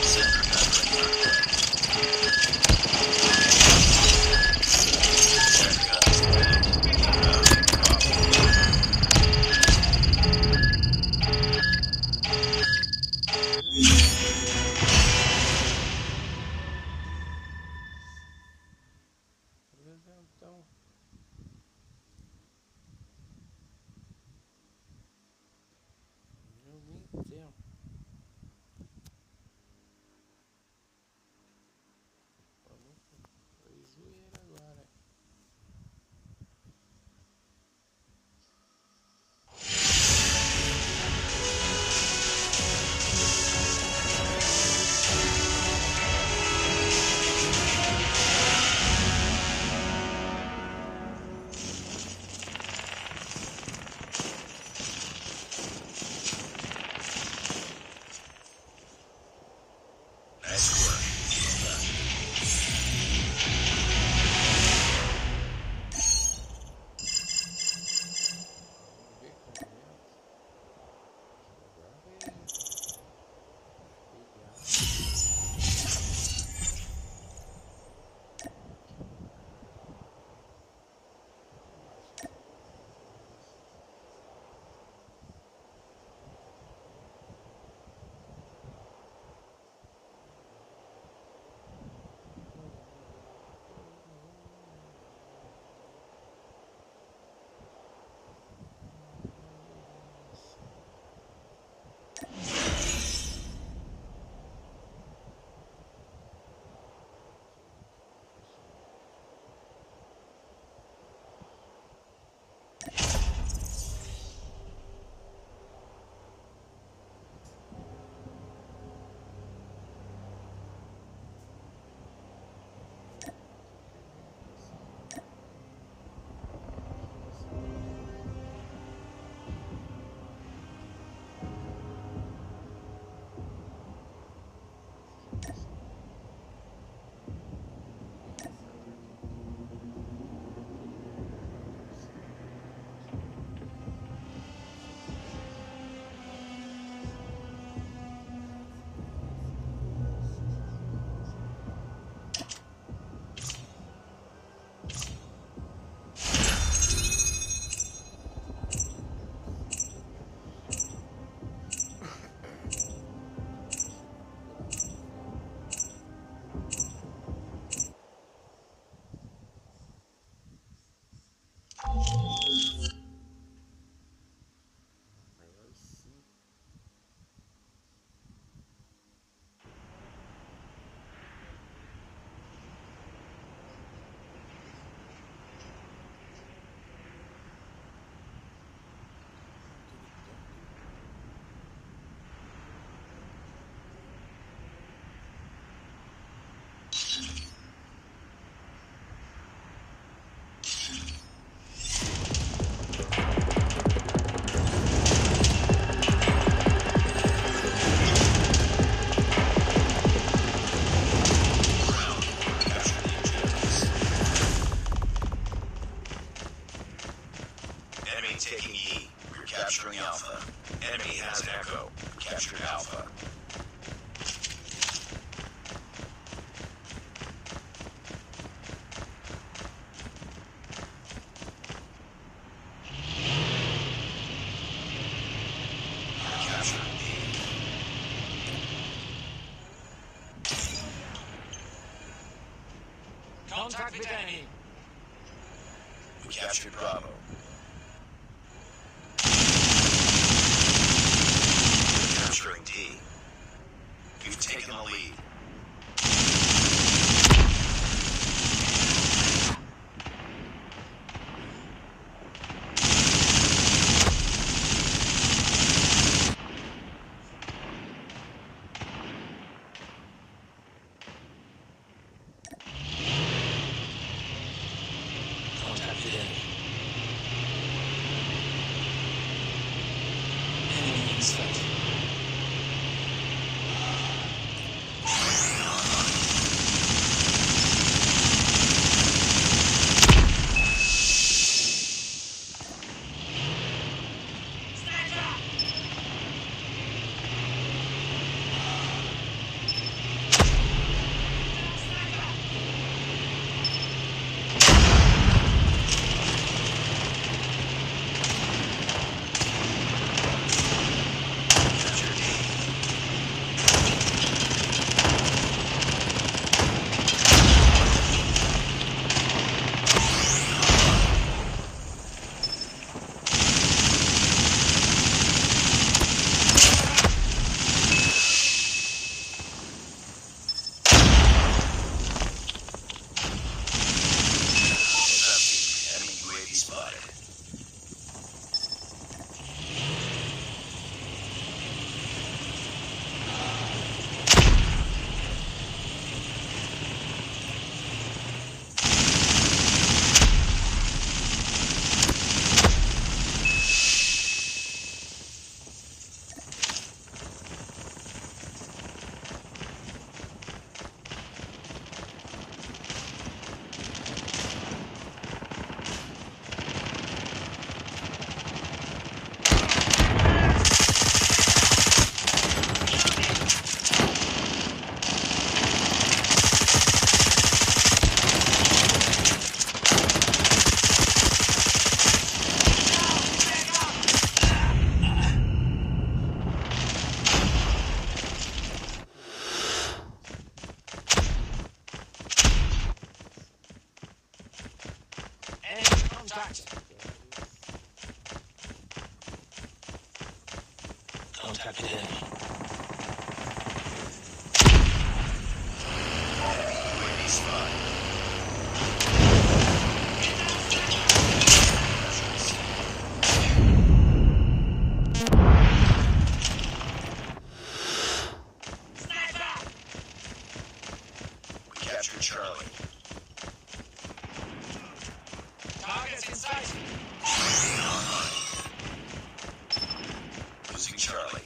Sensor gun Presentão. Jogo inteiro. Foi zoeira agora. Nice work. Vamos ver como é. Enemy taking E. We're capturing Alpha. Enemy has Echo. Captured Alpha. We're capturing B. Contact with enemy. We captured Bravo. We're capturing D. We've taken the lead. Contacted enemy. Enemy in sight. Contacted enemy. UAV spotted. We captured Charlie. Targets in sight. Losing Charlie.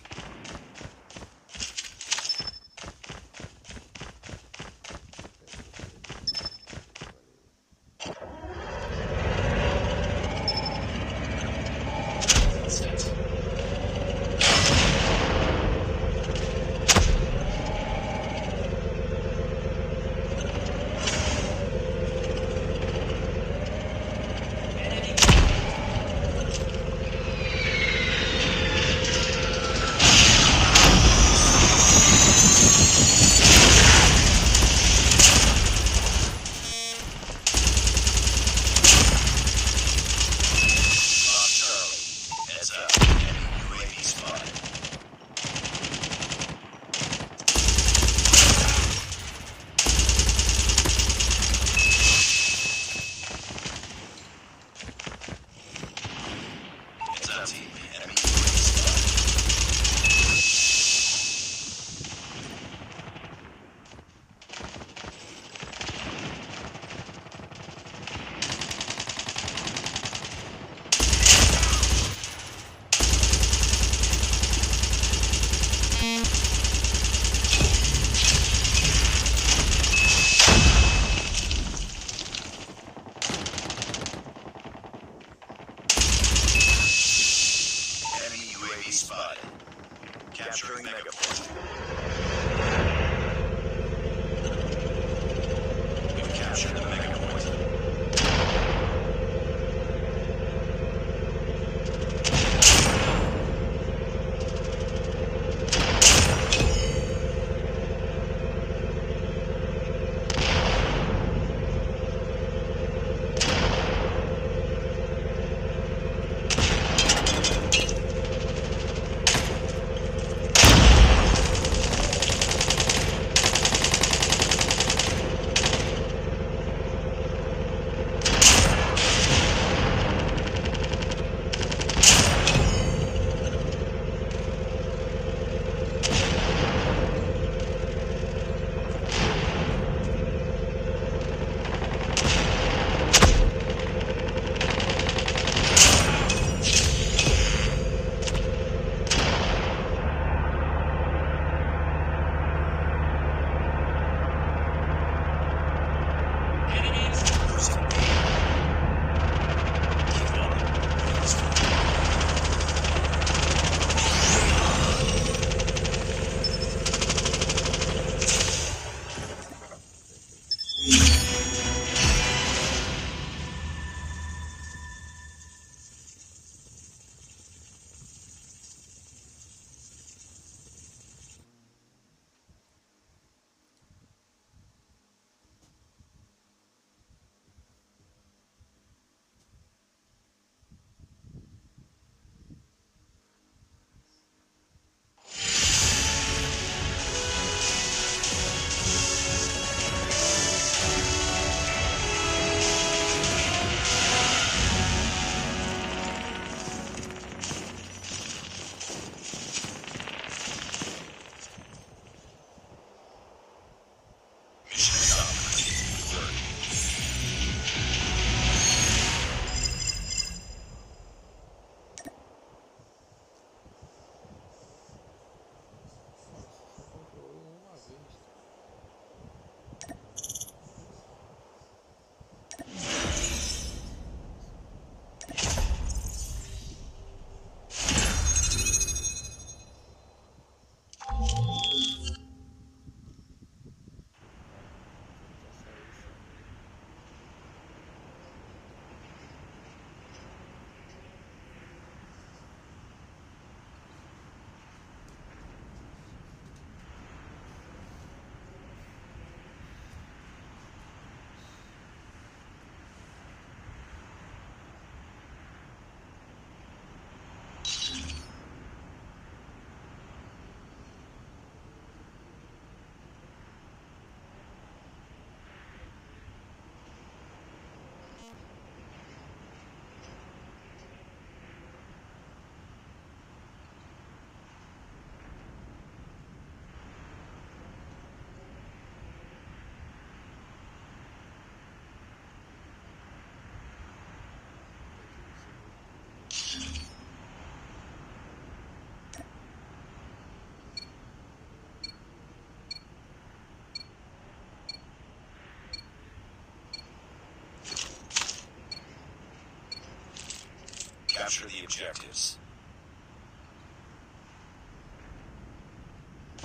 objectives.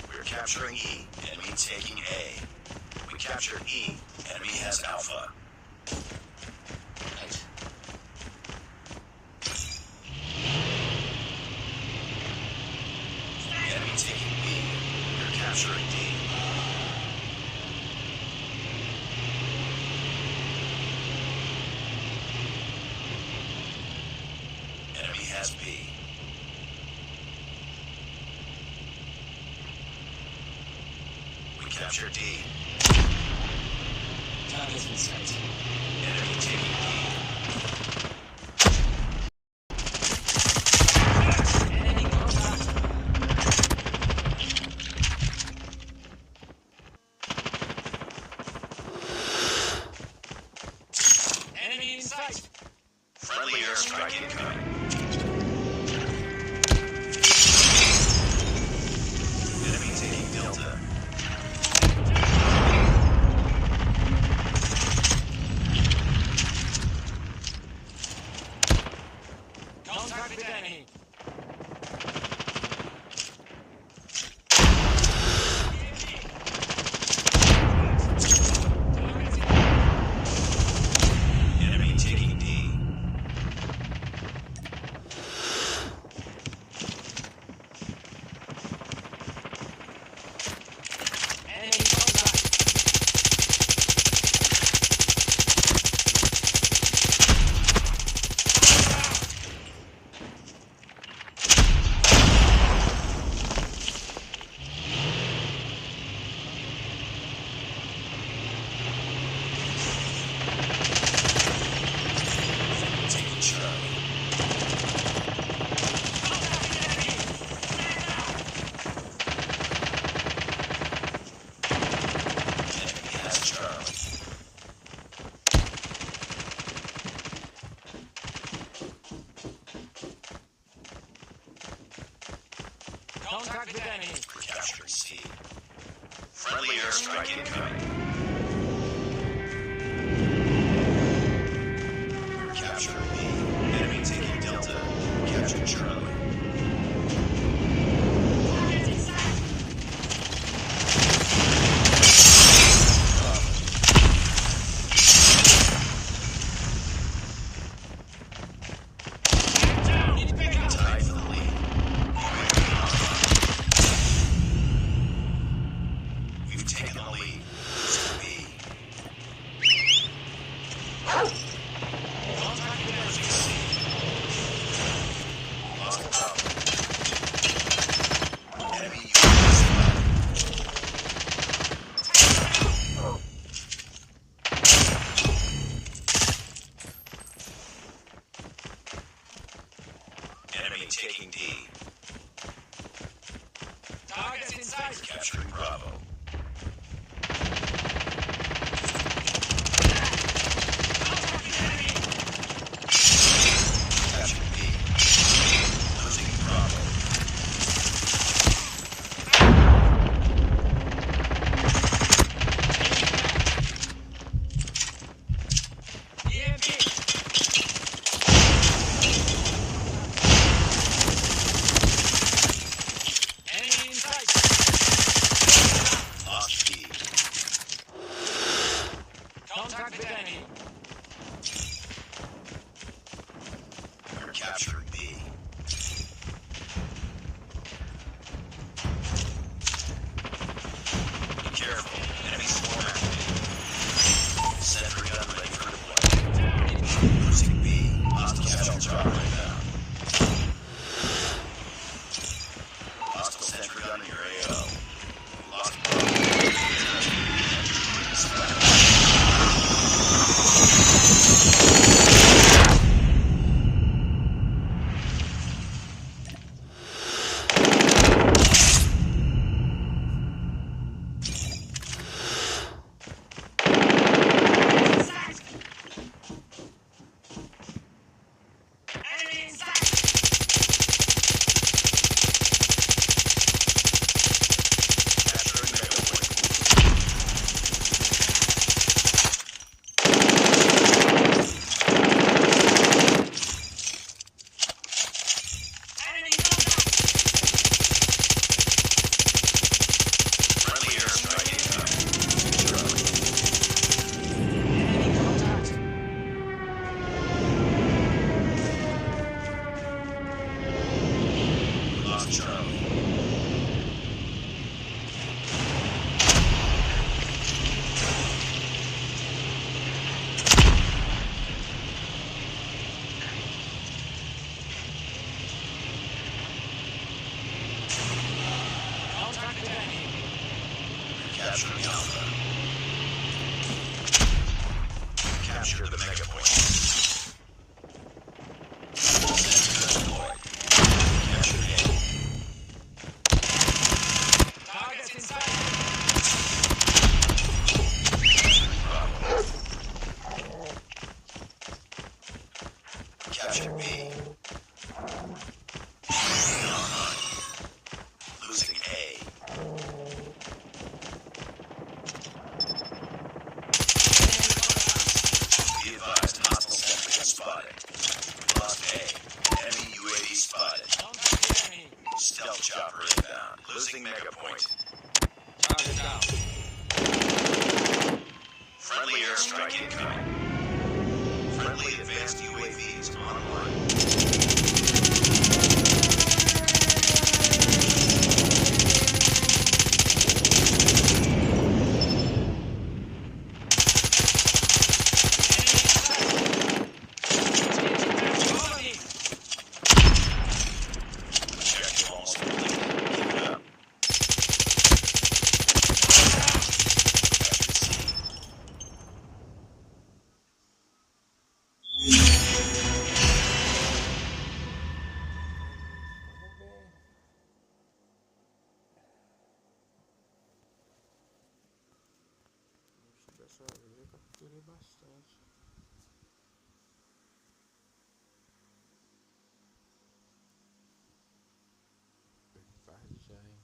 We're capturing E. Enemy taking A. We captured E. Enemy has Alpha. Right. Enemy taking B. We're capturing D. Enemy has B. We capture D. Target's in sight. Enemy taking D. Enemy contact. Enemy in sight. Friendly airstrike incoming. Enemy taking Delta. Contact with enemy. Enemy taking D. Enemy contact. Taking Charlie. Enemy has Charlie. Contact with enemy. We're capturing C. Friendly airstrike incoming. We're capturing B. Enemy taking Delta. Capture Charlie. Tied for the lead. We've taken the lead. B. Contact with enemy. C. Lost the top. Enemy Enemy taking D. Target's in sight. Capturing Bravo. Capturing B. Losing Bravo. EMP. Enemy in sight. Lost B. Contact with enemy. We're capturing B. Be careful. Enemy swarm activated. Sentry gun ready for deployment. Losing B. Hostile capture drop right now. Hostile sentry gun in your AO. Lost Bravo. capture the mega point. Capture A. Targets inside. Capture B. Losing A. Be advised, hostile sentry spotted. Lost A. Enemy UAV spotted. Stealth chopper inbound. Losing mega point. Target down. Friendly airstrike incoming. Friendly advanced UAVs online. Objective almost complete. Keep it up. Dessa vez eu capturei bastante. Tarde já, hein?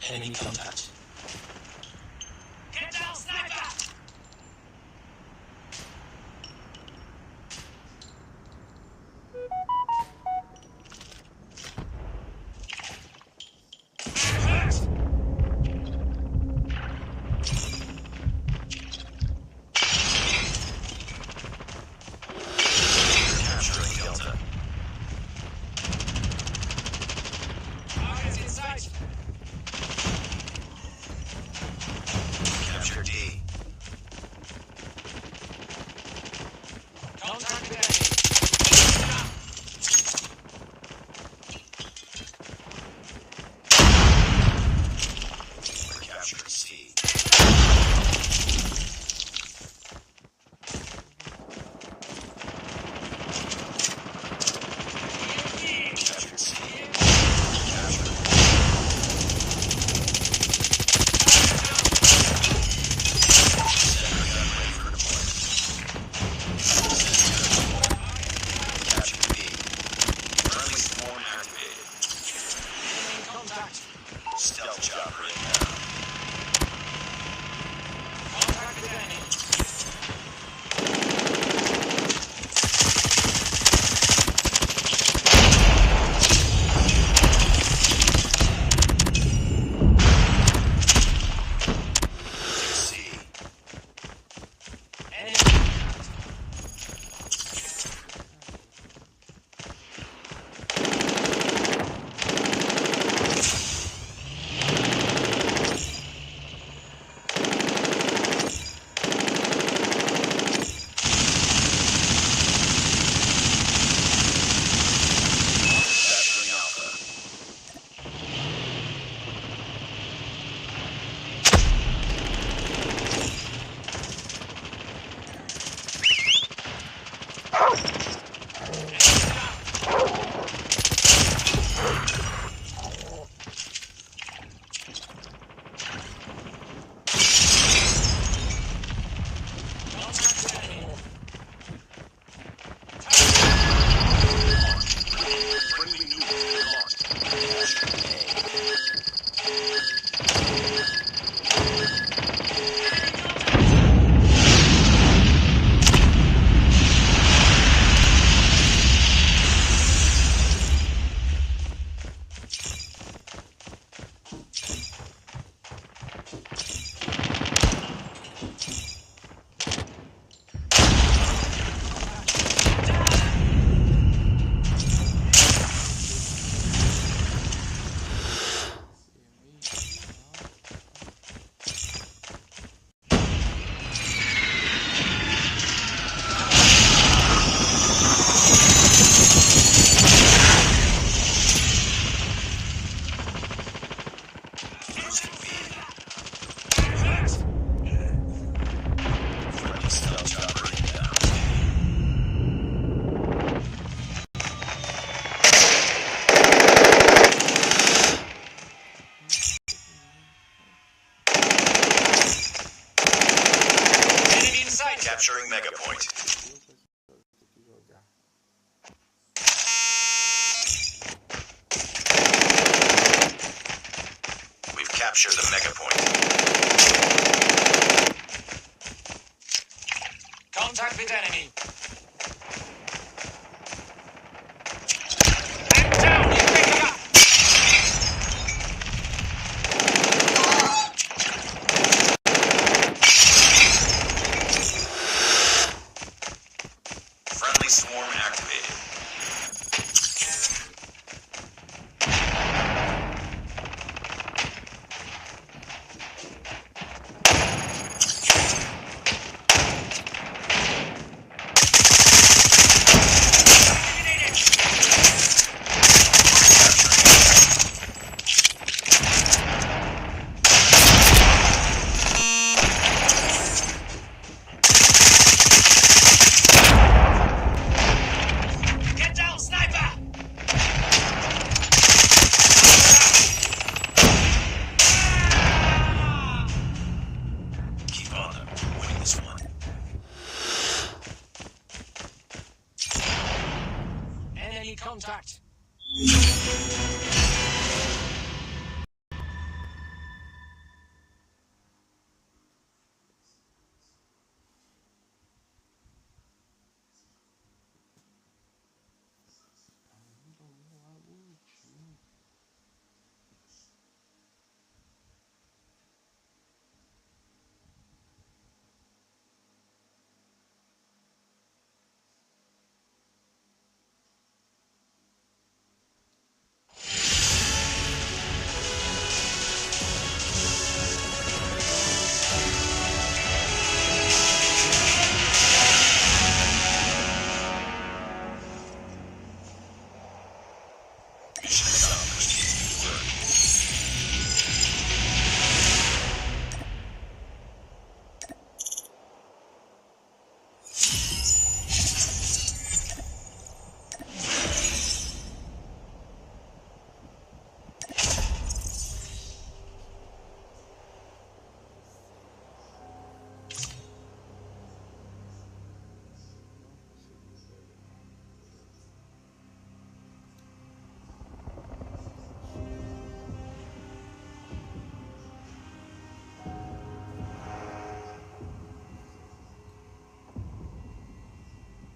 Enemy contact. Get down, sniper! Capturing Delta. Target's in sight. Capture D. Contact with enemy. Capture C. Capture C. Capture. Center gun ready for deployment. Capture B. Friendly swarm activated. Contact. Stealth chopper inbound. Contact with enemy. C. Enemy. Capturing Alpha. Contact with enemy. Friendly nuke launched. Capture A. Losing B. Friendly stealth chopper inbound. Enemy in sight. Capturing Mega Point. We've captured the